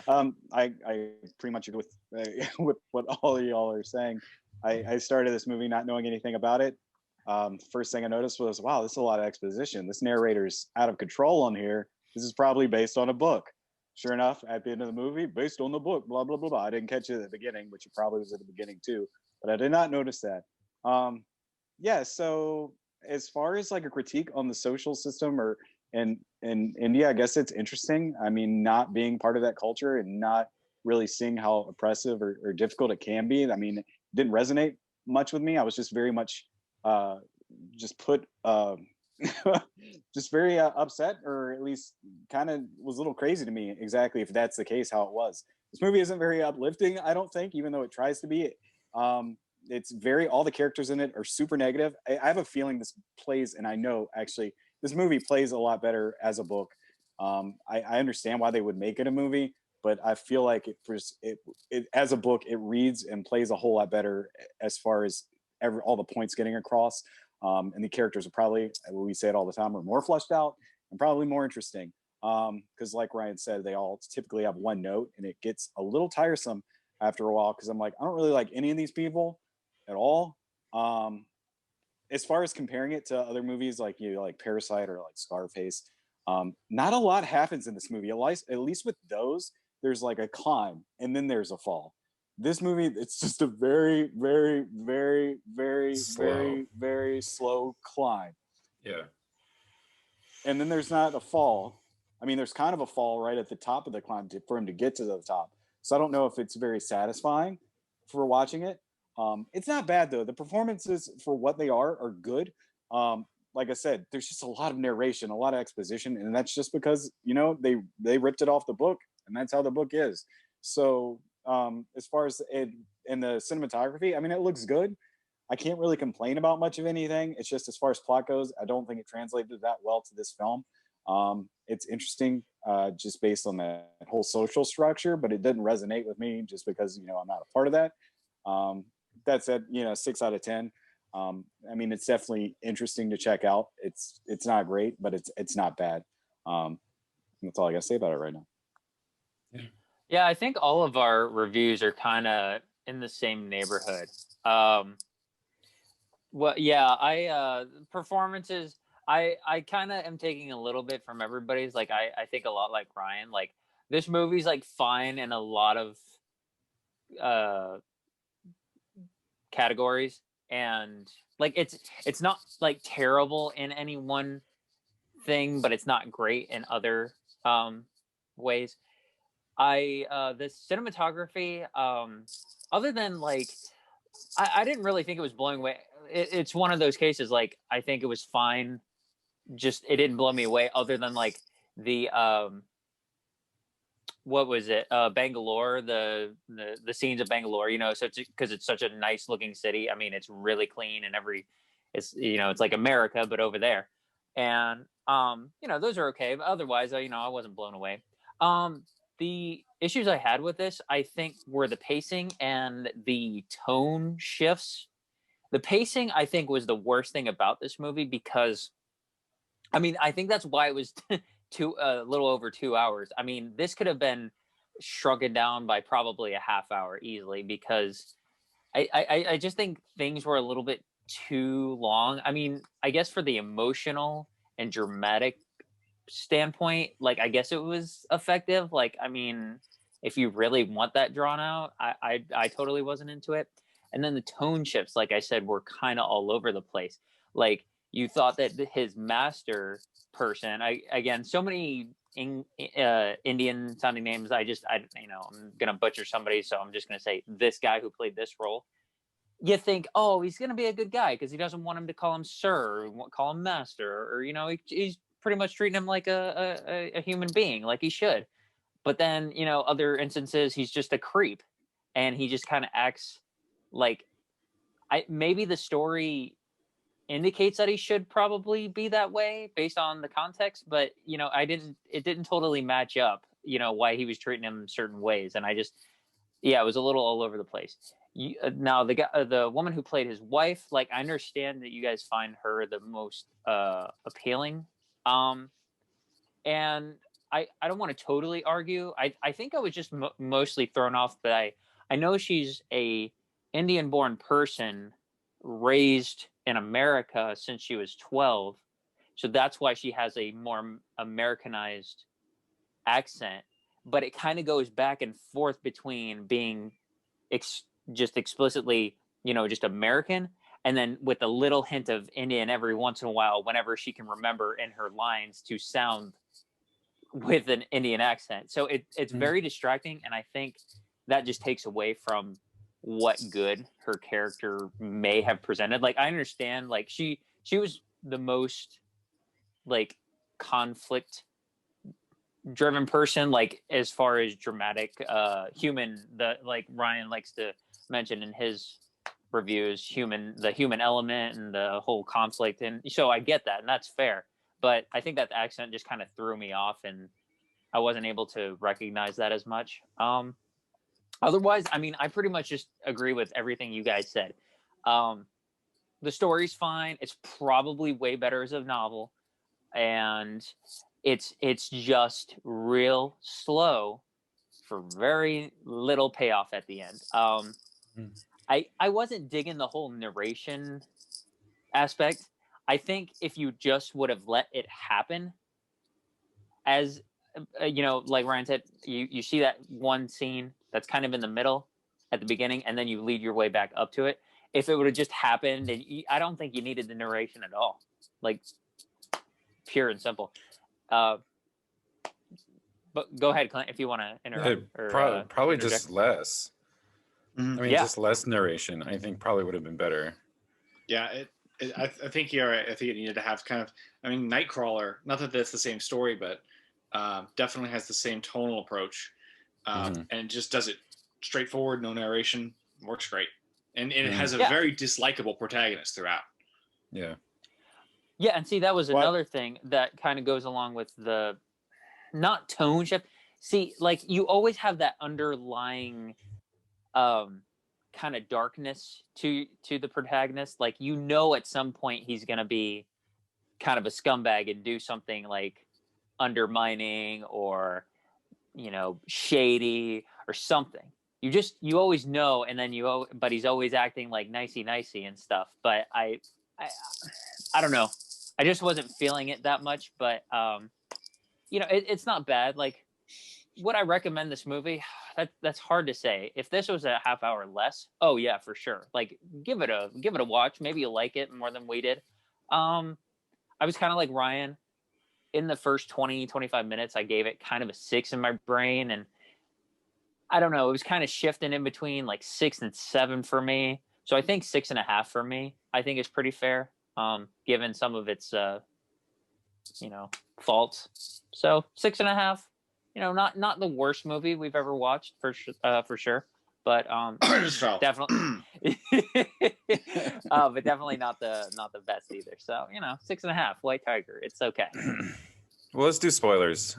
I pretty much agree with what all of y'all are saying. I started this movie not knowing anything about it. First thing I noticed was, wow, this is a lot of exposition. This narrator's out of control on here. This is probably based on a book. Sure enough, at the end of the movie, based on the book, blah, blah, blah, blah. I didn't catch it at the beginning, which it probably was at the beginning too, but I did not notice that. Yeah, so as far as like a critique on the social system or in India, I guess it's interesting. I mean, not being part of that culture and not really seeing how oppressive or difficult it can be. I mean, it didn't resonate much with me. I was just very much just put just very upset, or at least kind of was a little crazy to me exactly if that's the case, how it was. This movie isn't very uplifting, I don't think, even though it tries to be. It's very, all the characters in it are super negative. I have a feeling this plays, and I know actually this movie plays a lot better as a book. I understand why they would make it a movie, but I feel like it as a book, it reads and plays a whole lot better as far as all the points getting across. And the characters are probably, we say it all the time, are more fleshed out and probably more interesting. Because like Ryan said, they all typically have one note, and it gets a little tiresome after a while, because I'm like, I don't really like any of these people at all. As far as comparing it to other movies like like Parasite or like Scarface, not a lot happens in this movie. At least with those, there's like a climb and then there's a fall. This movie, it's just a very, very, very, very, very, very slow climb. Yeah. And then there's not a fall. I mean, there's kind of a fall right at the top of the climb for him to get to the top. So I don't know if it's very satisfying for watching it. It's not bad though. The performances for what they are good. Like I said, there's just a lot of narration, a lot of exposition, and that's just because they ripped it off the book, and that's how the book is. So as far as it and the cinematography, I mean, it looks good. I can't really complain about much of anything. It's just as far as plot goes, I don't think it translated that well to this film. It's interesting just based on that whole social structure, but it didn't resonate with me just because I'm not a part of that. That said, 6 out of 10. I mean, it's definitely interesting to check out. It's not great, but it's not bad. That's all I got to say about it right now. Yeah, I think all of our reviews are kind of in the same neighborhood. Performances, I kind of am taking a little bit from everybody's. Like, I think a lot like Ryan. Like, this movie's like fine in a lot of categories, and like it's not like terrible in any one thing, but it's not great in other ways. The cinematography, other than like I didn't really think it was blowing away. It's one of those cases, like, I think it was fine, just it didn't blow me away, other than like the what was it, Bangalore, the scenes of Bangalore, so because it's such a nice looking city. I mean, it's really clean, and it's it's like America but over there, and those are okay, but otherwise I wasn't blown away. The issues I had with this, I think, were the pacing and the tone shifts. The pacing, I think, was the worst thing about this movie, because I mean, I think that's why it was a little over 2 hours. I mean, this could have been shrunken down by probably a half hour easily, because I just think things were a little bit too long. I mean, I guess for the emotional and dramatic standpoint, like, I guess it was effective. Like, I mean, if you really want that drawn out, I totally wasn't into it. And then the tone shifts, like I said, were kind of all over the place. Like, you thought that his master person, again, so many Indian sounding names. I'm gonna butcher somebody, so I'm just gonna say this guy who played this role. You think, oh, he's gonna be a good guy because he doesn't want him to call him sir, or call him master, or he's pretty much treating him like a human being, like he should. But then other instances, he's just a creep, and he just kind of acts like, maybe the story indicates that he should probably be that way based on the context, but it didn't totally match up, why he was treating him certain ways. And I just, Yeah, it was a little all over the place. Now the guy, the woman who played his wife, like I understand that you guys find her the most appealing, and I don't want to totally argue. I think I was just mostly thrown off, but I know she's a Indian-born person raised in America since she was 12, so that's why she has a more Americanized accent. But it kind of goes back and forth between being just explicitly, just American, and then with a little hint of Indian every once in a while, whenever she can remember in her lines to sound with an Indian accent. So it's very distracting, and I think that just takes away from what good her character may have presented. Like I understand, like she was the most like conflict driven person, like as far as dramatic human, the like Ryan likes to mention in his reviews, the human element and the whole conflict, and so I get that, and that's fair. But I think that the accent just kind of threw me off, and I wasn't able to recognize that as much. Otherwise, I mean, I pretty much just agree with everything you guys said. The story's fine. It's probably way better as a novel, and it's just real slow for very little payoff at the end. I wasn't digging the whole narration aspect. I think if you just would have let it happen, as like Ryan said, you see that one scene that's kind of in the middle at the beginning, and then you lead your way back up to it. If it would have just happened, and I don't think you needed the narration at all, like pure and simple. But go ahead, Clint, if you want to interrupt. Probably just less. Mm-hmm. I mean, just less narration. I think probably would have been better. Yeah, I think you're right. I think it needed to have kind of. I mean, Nightcrawler. Not that that's the same story, but definitely has the same tonal approach, and just does it straightforward, no narration. Works great, and it has a very dislikable protagonist throughout. Yeah. Yeah, and see, that was another thing that kind of goes along with the not tone shift. See, like you always have that underlying kind of darkness to the protagonist. Like at some point he's going to be kind of a scumbag and do something like undermining or shady or something. You always know, and then but he's always acting like nicey and stuff. But I don't know. I just wasn't feeling it that much, but it's not bad. Like, would I recommend this movie? That's hard to say. If this was a half hour less, oh yeah, for sure. Like, give it a watch. Maybe you'll like it more than we did. I was kind of like Ryan. In the first 20-25 minutes, I gave it kind of a 6 in my brain, and I don't know. It was kind of shifting in between like 6 and 7 for me. So I think 6.5 for me. I think is pretty fair. Given some of its, faults. So 6.5, not the worst movie we've ever watched for sure, but definitely, but definitely not the best either. So 6.5, White Tiger. It's okay. Well, let's do spoilers.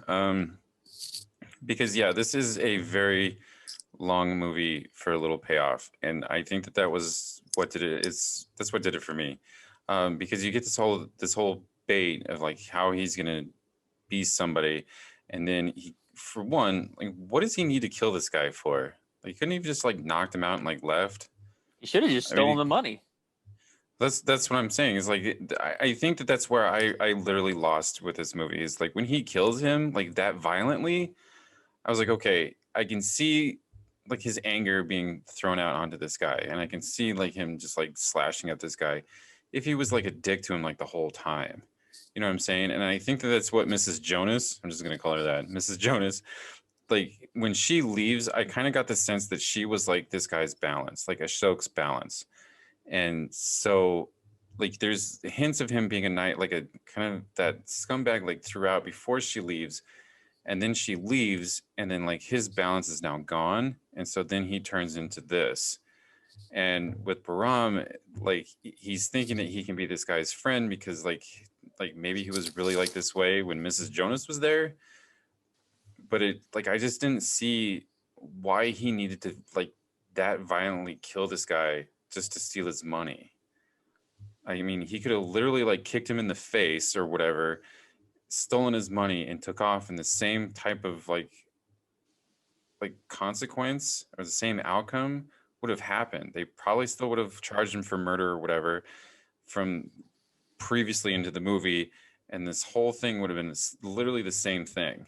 Because this is a very long movie for a little payoff, and I think that was what did it. That's what did it for me. Because you get this whole bait of like how he's gonna be somebody, and then for one, like, what does he need to kill this guy for? Like, couldn't he have just like knocked him out and like left? He should have just stolen the money. That's what I'm saying. Is like I think that's where I literally lost with this movie. Is like when he kills him like that violently, I was like, okay, I can see like his anger being thrown out onto this guy, and I can see like him just like slashing at this guy. If he was like a dick to him like the whole time, you know what I'm saying? And I think that's what Mrs. Jonas, I'm just gonna call her that, Mrs. Jonas, like when she leaves, I kind of got the sense that she was like this guy's balance, like Ashok's balance. And so like there's hints of him being a knight, like a kind of that scumbag like throughout before she leaves. And then she leaves, and then like his balance is now gone. And so then he turns into this. And with Baram, like he's thinking that he can be this guy's friend because like maybe he was really like this way when Mrs. Jonas was there. But it like I just didn't see why he needed to like that violently kill this guy just to steal his money. I mean, he could have literally like kicked him in the face or whatever, stolen his money, and took off, and the same type of like consequence or the same outcome would have happened. They probably still would have charged him for murder or whatever from previously into the movie, and this whole thing would have been literally the same thing.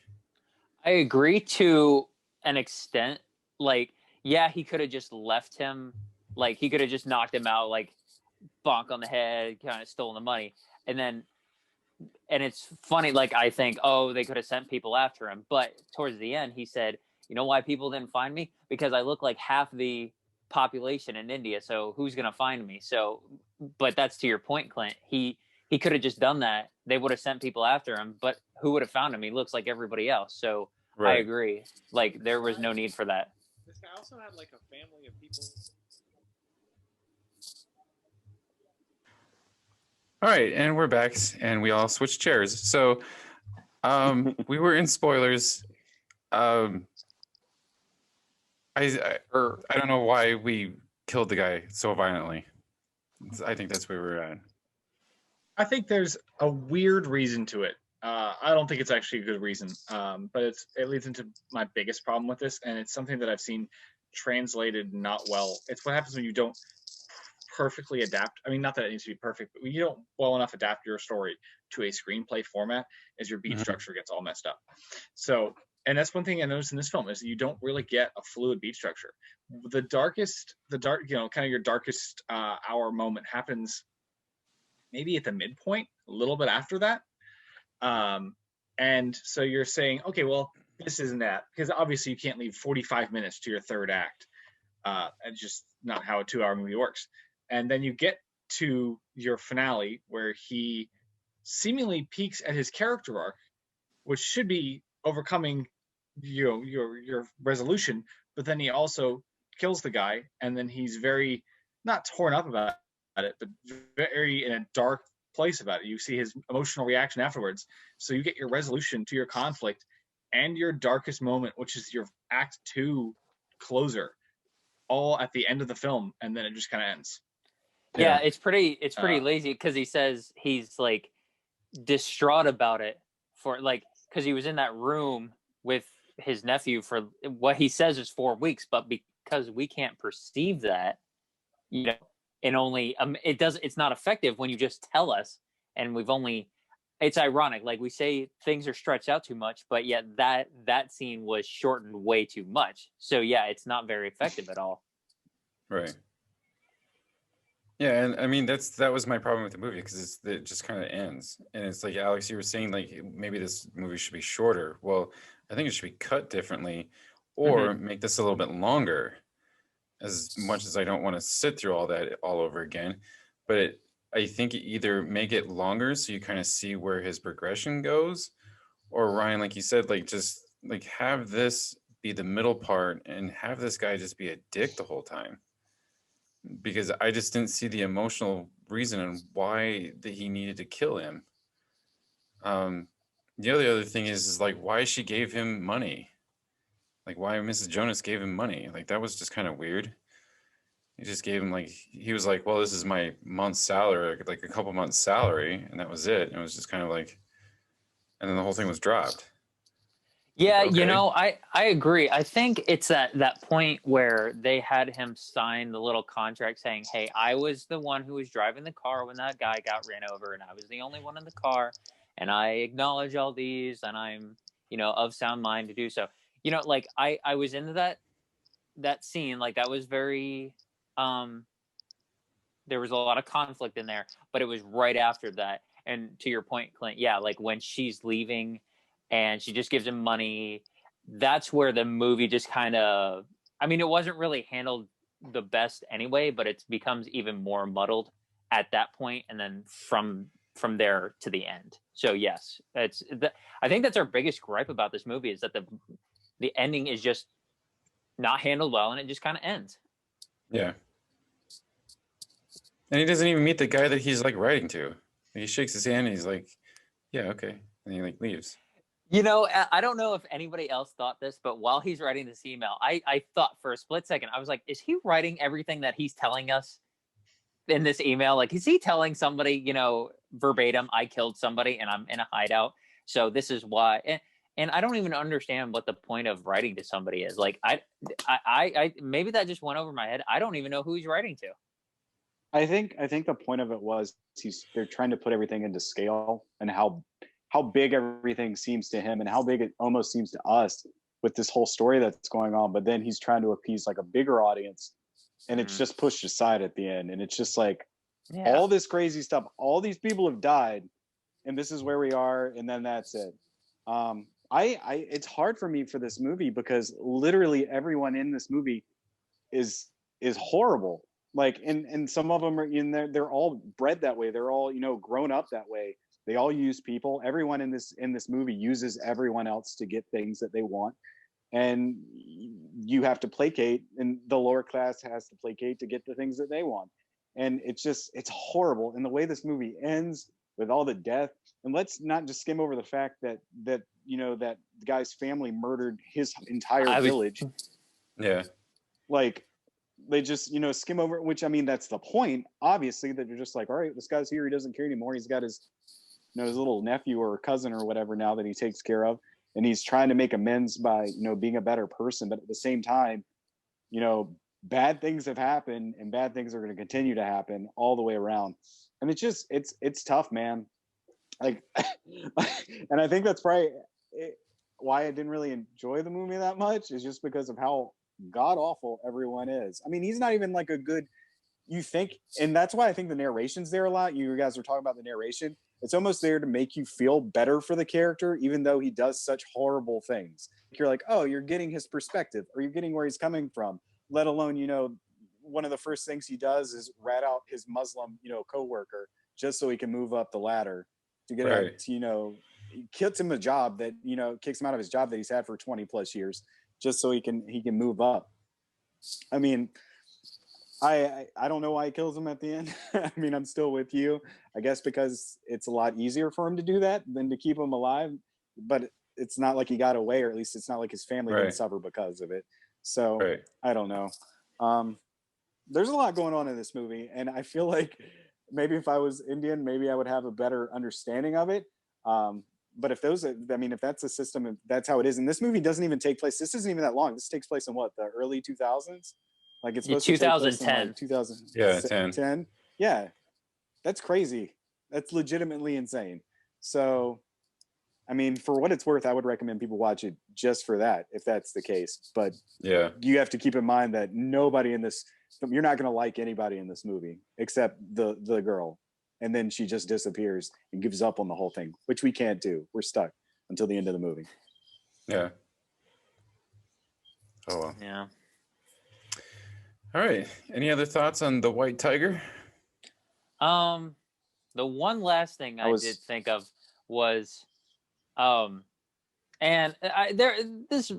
I agree to an extent. Like, yeah, he could have just left him. Like, he could have just knocked him out, like, bonk on the head, kind of stolen the money. And it's funny, like, I think, oh, they could have sent people after him. But towards the end, he said, you know why people didn't find me? Because I look like half the population in India. So who's going to find me? So, but that's to your point, Clint. He could have just done that. They would have sent people after him, but who would have found him? He looks like everybody else. So right. I agree. Like, there was no need for that. This guy also had like a family of people. All right, and we're back, and we all switched chairs. So we were in spoilers. I don't know why we killed the guy so violently. I think that's where we're at. I think there's a weird reason to it. I don't think it's actually a good reason, but it leads into my biggest problem with this, and it's something that I've seen translated not well. It's what happens when you don't perfectly adapt. I mean, not that it needs to be perfect, but when you don't well enough adapt your story to a screenplay format, is your beat structure gets all messed up. So, and that's one thing I noticed in this film is that you don't really get a fluid beat structure. The dark, kind of your darkest hour moment happens maybe at the midpoint, a little bit after that. And so you're saying, okay, well, this isn't that, because obviously you can't leave 45 minutes to your third act. It's just not how a 2-hour movie works. And then you get to your finale where he seemingly peaks at his character arc, which should be overcoming your resolution, but then he also kills the guy, and then he's very not torn up about it, but very in a dark place about it. You see his emotional reaction afterwards. So you get your resolution to your conflict and your darkest moment, which is your Act 2 closer, all at the end of the film, and then it just kind of ends. Yeah, it's pretty lazy, because he says he's like distraught about it for like, because he was in that room with his nephew for what he says is 4 weeks, but because we can't perceive that, and only it's not effective when you just tell us, and it's ironic, like we say things are stretched out too much, but yet that scene was shortened way too much. So yeah, it's not very effective at all. Right. Yeah, and I mean that was my problem with the movie, because it just kind of ends, and it's like, Alex, you were saying like maybe this movie should be shorter. Well, I think it should be cut differently, or make this a little bit longer. As much as I don't want to sit through all that all over again, but I think either make it longer so you kind of see where his progression goes, or Ryan, like you said, like just like have this be the middle part and have this guy just be a dick the whole time. Because I just didn't see the emotional reason and why that he needed to kill him. The other thing is like why she gave him money. Like why Mrs. Jonas gave him money. Like that was just kind of weird. He just gave him he was like, well, this is my month's salary, like a couple months' salary, and that was it. And it was just kind of like, and then the whole thing was dropped. Yeah, okay. I agree. I think it's that point where they had him sign the little contract saying, hey, I was the one who was driving the car when that guy got ran over, and I was the only one in the car, and I acknowledge all these, and I'm, of sound mind to do so. Like I was into that scene, like that was very, there was a lot of conflict in there, but it was right after that. And to your point, Clint, yeah, like when she's leaving and she just gives him money, that's where the movie just kind of, I mean, it wasn't really handled the best anyway, but it becomes even more muddled at that point, and then from there to the end. So yes, I think that's our biggest gripe about this movie, is that the ending is just not handled well, and it just kind of ends. Yeah. And he doesn't even meet the guy that he's like writing to. He shakes his hand and he's like, yeah, okay. And he like leaves. You know, I don't know if anybody else thought this, but while he's writing this email, I thought for a split second, I was like, is he writing everything that he's telling us in this email? Like, is he telling somebody, you know, verbatim, I killed somebody and I'm in a hideout, so this is why? And I don't even understand what the point of writing to somebody is. Like, I maybe that just went over my head. I don't even know who he's writing to. I think the point of it was they're trying to put everything into scale and how big everything seems to him and how big it almost seems to us with this whole story that's going on. But then he's trying to appease like a bigger audience, and it's just pushed aside at the end. And it's just like all this crazy stuff. All these people have died, and this is where we are, and then that's it. It's hard for me for this movie because literally everyone in this movie is horrible. Like, and some of them are in there, they're all bred that way. They're all, you know, grown up that way. They all use people. Everyone in this movie uses everyone else to get things that they want. And you have to placate, and the lower class has to placate to get the things that they want. And it's horrible. And the way this movie ends with all the death, and let's not just skim over the fact that you know, that the guy's family murdered his entire village. Yeah. Like, they just, you know, skim over it, which, I mean, that's the point, obviously, that you're just like, all right, this guy's here, he doesn't care anymore. He's got his, you know, his little nephew or cousin or whatever now that he takes care of, and he's trying to make amends by, you know, being a better person. But at the same time, you know, bad things have happened, and bad things are going to continue to happen all the way around. And it's just, it's tough, man. Like, and I think that's probably why I didn't really enjoy the movie that much, is just because of how god awful everyone is. I mean, he's not even like a good, you think, and that's why I think the narration's there a lot. You guys were talking about the narration. It's almost there to make you feel better for the character, even though he does such horrible things. You're like, oh, you're getting his perspective, or you're getting where he's coming from. Let alone, you know, one of the first things he does is rat out his Muslim, you know, coworker just so he can move up the ladder to get out, you know, he kicks him a job that, you know, kicks him out of his job that he's had for 20 plus years, just so he can move up. I mean, I don't know why he kills him at the end. I mean, I'm still with you. I guess because it's a lot easier for him to do that than to keep him alive. But it's not like he got away, or at least it's not like his family didn't suffer because of it. So I don't know. There's a lot going on in this movie, and I feel like maybe if I was Indian, maybe I would have a better understanding of it. But if that's the system, and that's how it is, and this movie doesn't even take place. This isn't even that long. This takes place in what, the early 2000s? Like, it's supposed to take place in like 2010. 10. Yeah, that's crazy. That's legitimately insane. So, I mean, for what it's worth, I would recommend people watch it just for that, if that's the case. But yeah, you have to keep in mind that nobody in this, you're not going to like anybody in this movie except the girl. And then she just disappears and gives up on the whole thing, which we can't do. We're stuck until the end of the movie. Yeah. Oh, well. Yeah. All right. Any other thoughts on the White Tiger? The one last thing I did think of was, the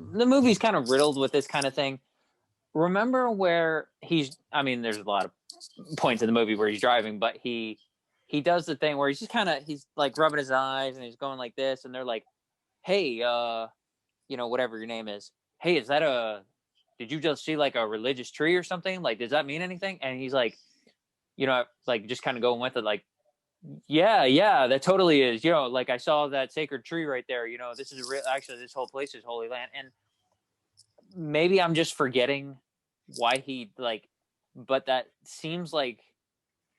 movie's kind of riddled with this kind of thing. Remember where there's a lot of points in the movie where he's driving, but he does the thing where he's like rubbing his eyes and he's going like this, and they're like, hey, you know, whatever your name is, hey, is that did you just see like a religious tree or something? Like, does that mean anything? And he's like, you know, like just kind of going with it, like, yeah, that totally is. You know, like, I saw that sacred tree right there. You know, this is actually, this whole place is holy land. And maybe I'm just forgetting why he, like, but that seems like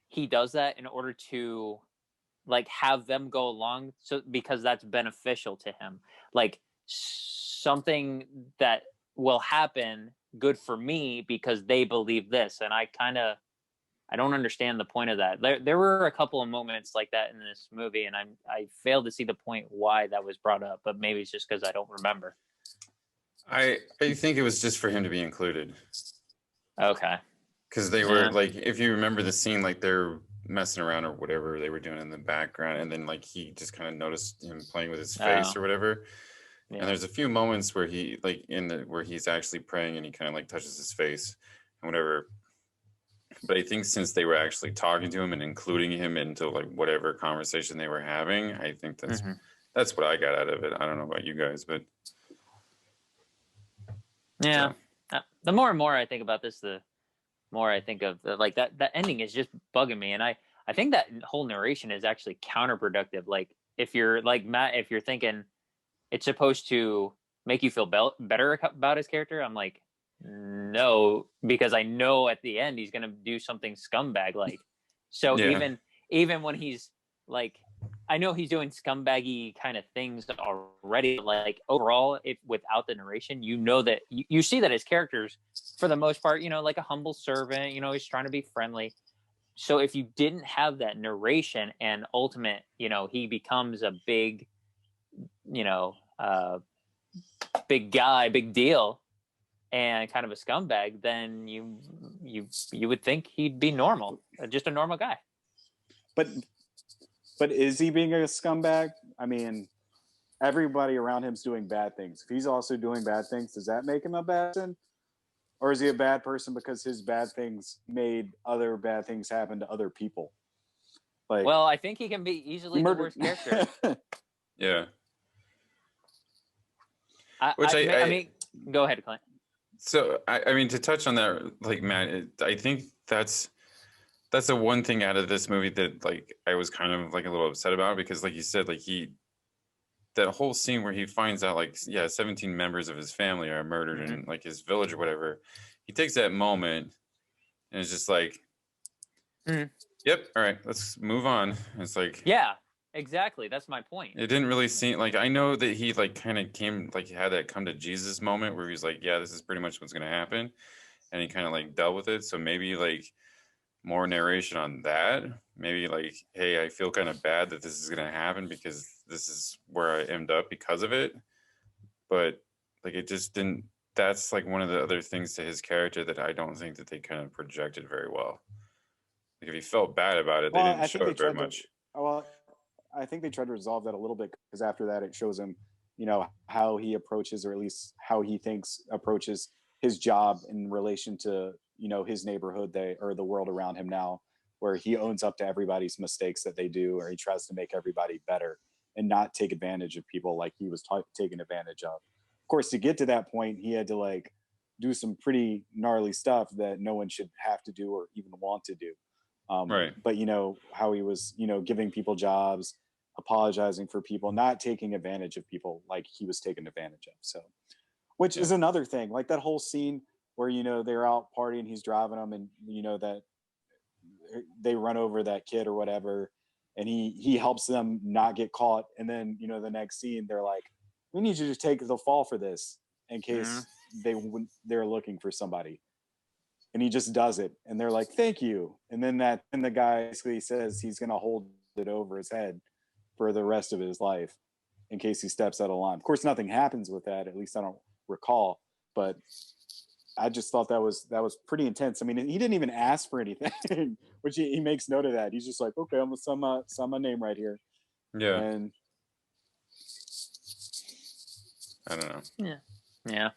he does that in order to, like, have them go along, so because that's beneficial to him. Like, something that will happen good for me because they believe this. And I don't understand the point of that. There were a couple of moments like that in this movie, and I failed to see the point why that was brought up, but maybe it's just because I don't remember. I think it was just for him to be included. Okay. Because they were like, if you remember the scene, like they're messing around or whatever they were doing in the background, and then like he just kind of noticed him playing with his face or whatever. Yeah. And there's a few moments where he like where he's actually praying and he kind of like touches his face and whatever. But I think since they were actually talking to him and including him into like whatever conversation they were having, I think that's That's what I got out of it. I don't know about you guys, but yeah. The more and more I think about this, the more I think of like that ending is just bugging me, and I think that whole narration is actually counterproductive. Like if you're like Matt, if you're thinking it's supposed to make you feel better about his character, I'm like, no, because I know at the end he's gonna do something scumbag like. So yeah. even when he's like, I know he's doing scumbaggy kind of things already. Like overall, if without the narration, you know that you see that his character's for the most part, like a humble servant. He's trying to be friendly. So if you didn't have that narration and ultimate, he becomes a big, big guy, big deal, and kind of a scumbag, then you would think he'd be normal, just a normal guy. But is he being a scumbag? I mean, everybody around him's doing bad things. If he's also doing bad things, does that make him a bad person? Or is he a bad person because his bad things made other bad things happen to other people? Like, well, I think he can be easily the worst character. Yeah. I mean, go ahead, Clint. So, I mean, to touch on that, like, Matt, I think that's the one thing out of this movie that, like, I was kind of, like, a little upset about because, like you said, like, that whole scene where he finds out, like, 17 members of his family are murdered in, like, his village or whatever, he takes that moment and it's just like, yep, all right, let's move on. It's like... Yeah, exactly. That's my point. It didn't really seem like, I know that he like kind of came, like he had that come to Jesus moment where he's like, yeah, this is pretty much what's going to happen. And he kind of like dealt with it. So maybe like more narration on that. Maybe like, hey, I feel kind of bad that this is going to happen because this is where I end up because of it. But like, it just didn't, that's like one of the other things to his character that I don't think that they kind of projected very well. Like if he felt bad about it, they didn't show it very much. I think they tried to resolve that a little bit because after that it shows him, how he approaches, or at least how he thinks approaches his job in relation to, his neighborhood, or the world around him now, where he owns up to everybody's mistakes that they do, or he tries to make everybody better and not take advantage of people like he was taken advantage of. Of course, to get to that point, he had to like do some pretty gnarly stuff that no one should have to do or even want to do. Right. But how he was, giving people jobs, apologizing for people, not taking advantage of people like he was taken advantage of. So, which is another thing, like that whole scene where, they're out partying, he's driving them, and that they run over that kid or whatever, and he helps them not get caught. And then, the next scene, they're like, we need you to take the fall for this in case they're looking for somebody. And he just does it, and they're like, thank you. And then the guy basically says he's going to hold it over his head for the rest of his life in case he steps out of line. Of course, nothing happens with that. At least I don't recall, but I just thought that was pretty intense. I mean, he didn't even ask for anything, which he makes note of that. He's just like, okay, I'm gonna sign my name right here. Yeah. And I don't know. Yeah.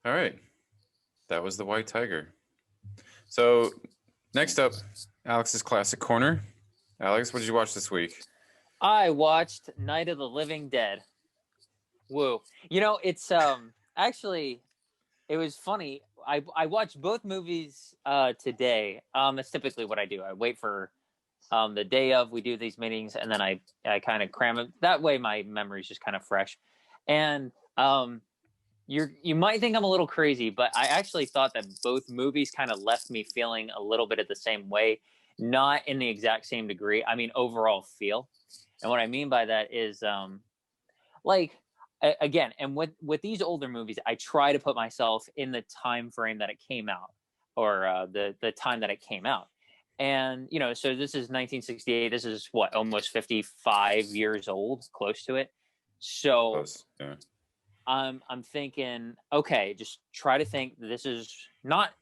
All right. That was the White Tiger. So next up, Alex's Classic Corner. Alex, what did you watch this week? I watched Night of the Living Dead. Woo. It's actually, it was funny. I watched both movies today. That's typically what I do. I wait for the day of, we do these meetings, and then I kind of cram it. That way my memory is just kind of fresh. And you might think I'm a little crazy, but I actually thought that both movies kind of left me feeling a little bit of the same way, not in the exact same degree. I mean, overall feel. And what I mean by that is, again, and with these older movies, I try to put myself in the time frame that it came out, or the time that it came out. And, so this is 1968. This is what, almost 55 years old, close to it. So Close, yeah. I'm thinking, okay, just try to think this is not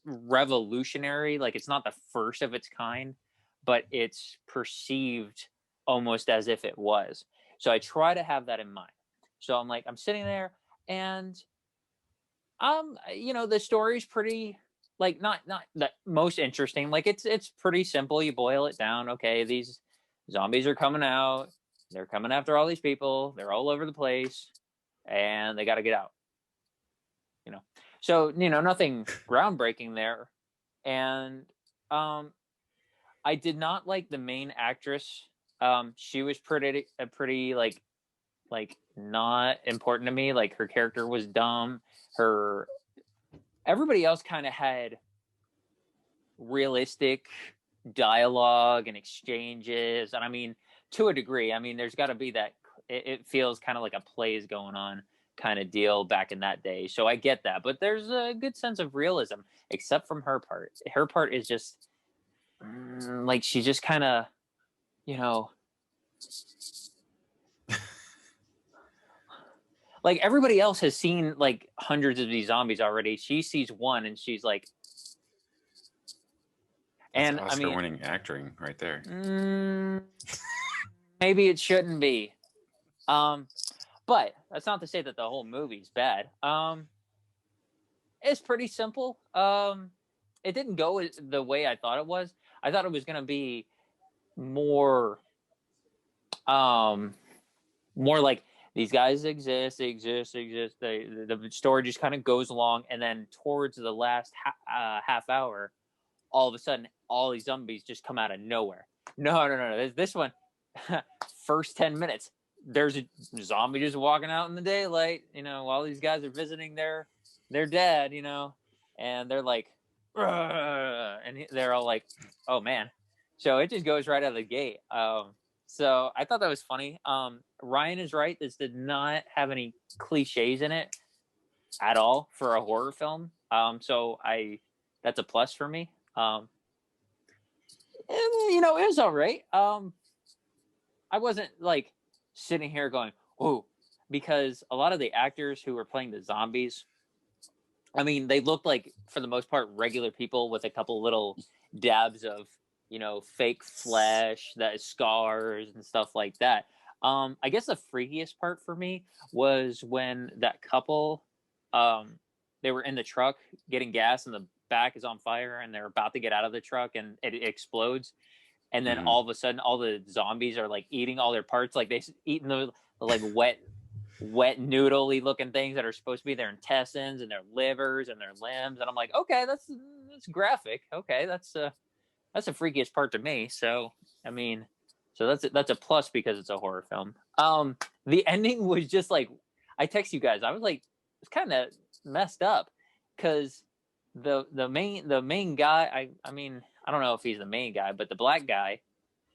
revolutionary, like it's not the first of its kind, but it's perceived almost as if it was. So I try to have that in mind. So I'm like, I'm sitting there, and the story's pretty, like, not the most interesting. Like it's pretty simple. You boil it down. Okay, these zombies are coming out. they're coming after all these people. They're all over the place, and they got to get out. So nothing groundbreaking there, and I did not like the main actress. She was pretty like not important to me. Like her character was dumb. Everybody else kind of had realistic dialogue and exchanges, and I mean, to a degree. I mean, there's got to be that. It feels kind of like a play is going on kind of deal back in that day. So I get that, but there's a good sense of realism, except from her part. Her part is just like she's just kind of, like everybody else has seen like hundreds of these zombies already. She sees one and she's like, That's Oscar-winning acting right there. Maybe it shouldn't be. But that's not to say that the whole movie's bad. It's pretty simple. It didn't go the way I thought it was. I thought it was going to be more like these guys exist. The story just kind of goes along, and then towards the last half hour, all of a sudden, all these zombies just come out of nowhere. No. This one, first 10 minutes, there's a zombie just walking out in the daylight, while these guys are visiting their dad, and they're like, and they're all like, oh man. So it just goes right out of the gate. So I thought that was funny. Ryan is right. This did not have any cliches in it at all for a horror film. So that's a plus for me. It was all right. I wasn't like sitting here going, oh, because a lot of the actors who were playing the zombies, I mean, they looked like, for the most part, regular people with a couple little dabs of, fake flesh, that scars and stuff like that. I guess the freakiest part for me was when that couple, they were in the truck getting gas and the back is on fire and they're about to get out of the truck and it explodes. And then all of a sudden, all the zombies are like eating all their parts. Like they eating the like wet noodly looking things that are supposed to be their intestines and their livers and their limbs. And I'm like, okay, that's graphic. Okay, that's the freakiest part to me. So I mean, so that's a plus because it's a horror film. The ending was just like, I text you guys. I was like, it's kind of messed up because the main guy. I mean, I don't know if he's the main guy, but the black guy,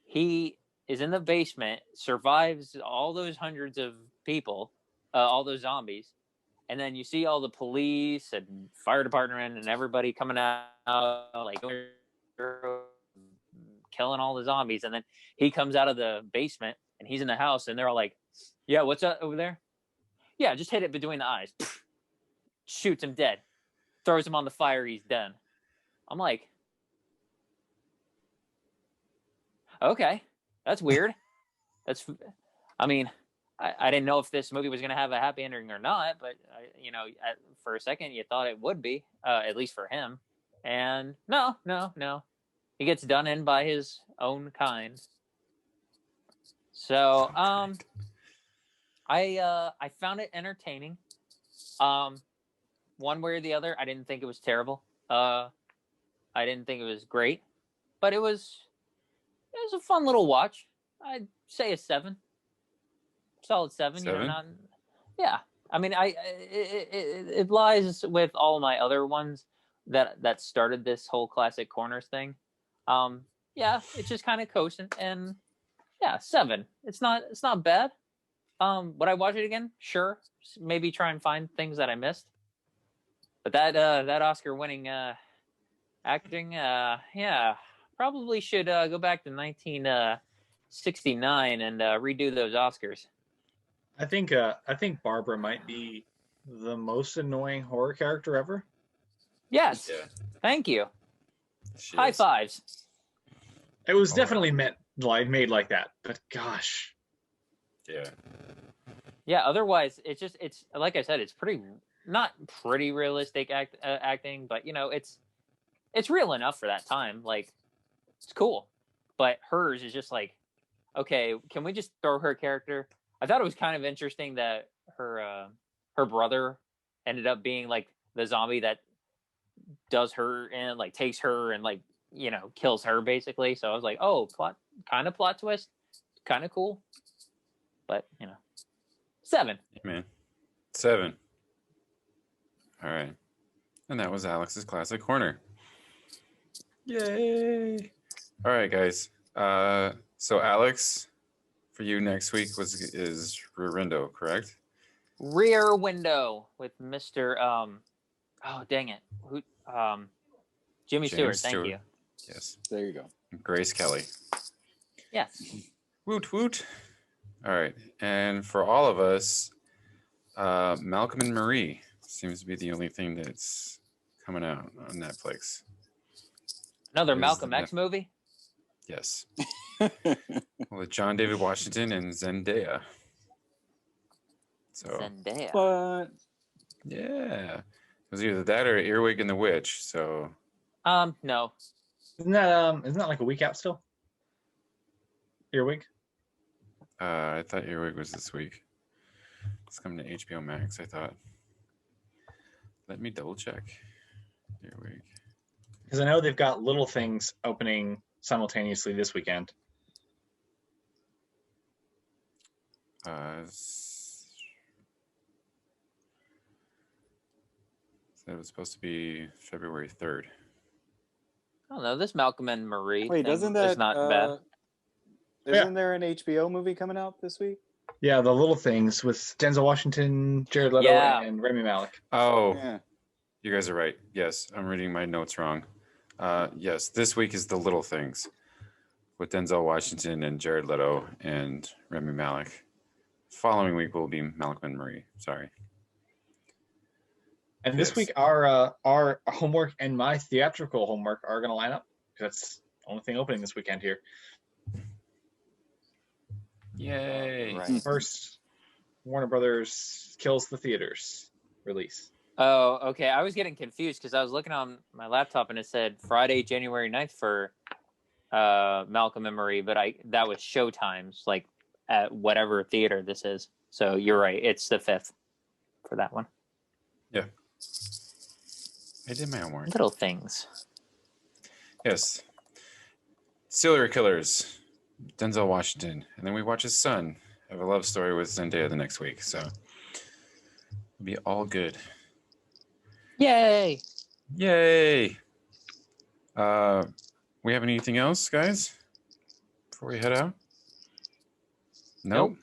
he is in the basement, survives all those hundreds of people, all those zombies, and then you see all the police and fire department and everybody coming out like killing all the zombies, and then he comes out of the basement and he's in the house and they're all like, yeah, what's up over there? Yeah, just hit it between the eyes. Shoots him dead. Throws him on the fire, he's done. I'm like, okay, that's weird. I mean, I didn't know if this movie was going to have a happy ending or not, but for a second you thought it would be, at least for him. And no, he gets done in by his own kind. So, I found it entertaining. One way or the other, I didn't think it was terrible. I didn't think it was great, but it was a fun little watch. I'd say a 7. Solid 7. 7? Yeah. I mean, it lies with all my other ones that started this whole Classic Corners thing. Yeah, it's just kind of coasting, and yeah, 7. It's not bad. Would I watch it again? Sure. Maybe try and find things that I missed. But that Oscar-winning acting, yeah, probably should go back to 1969 and redo those Oscars. I think Barbara might be the most annoying horror character ever. Yes. Yeah. Thank you. High fives. It was definitely made like that, but gosh. Yeah. Yeah. Otherwise, it's like I said, it's not pretty realistic acting, but it's real enough for that time. Like, it's cool. But hers is just like, okay, can we just throw her character? I thought it was kind of interesting that her brother ended up being like the zombie that does her and like takes her and like kills her basically. So I was like, oh, plot twist, kind of cool. But 7. Yeah, man. 7. All right. And that was Alex's Classic Corner. Yay! All right, guys. So Alex, for you next week is Rear Window, correct? Rear Window with Mr. Oh dang it, who Jimmy Stewart. Thank you. Yes. There you go. Grace Kelly. Yes. Woot woot. All right, and for all of us, Malcolm and Marie seems to be the only thing that's coming out on Netflix. Another Malcolm X movie? Yes. With John David Washington and Zendaya. So Zendaya. But yeah, it was either that or Earwig and the Witch. So no. Isn't that like a week out still? Earwig? I thought Earwig was this week. It's coming to HBO Max, I thought. Let me double check. Earwig. Because I know they've got Little Things opening simultaneously this weekend. It was supposed to be February 3rd. I don't know. This Malcolm and Marie wait, thing doesn't that is not bad. Isn't there an HBO movie coming out this week? Yeah, The Little Things with Denzel Washington, Jared Leto, Yeah. and Rami Malek. Oh, Yeah. you guys are right. Yes, I'm reading my notes wrong. Yes, this week is The Little Things with Denzel Washington and Jared Leto and Rami Malek. Following week will be Malcolm and Marie. Sorry. And this week, our homework and my theatrical homework are going to line up. That's the only thing opening this weekend here. Yay. Right. First, Warner Brothers kills the theaters release. Oh, okay. I was getting confused because I was looking on my laptop and it said Friday, January 9th for Malcolm and Marie, but that was showtimes, like at whatever theater this is. So you're right. It's the 5th for that one. Yeah. I did my homework. Little Things. Yes. Serial Killers. Denzel Washington. And then we watch his son have a love story with Zendaya the next week. So it'll be all good. Yay! Yay! We have anything else, guys? Before we head out? Nope.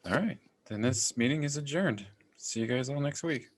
All right. Then this meeting is adjourned. See you guys all next week.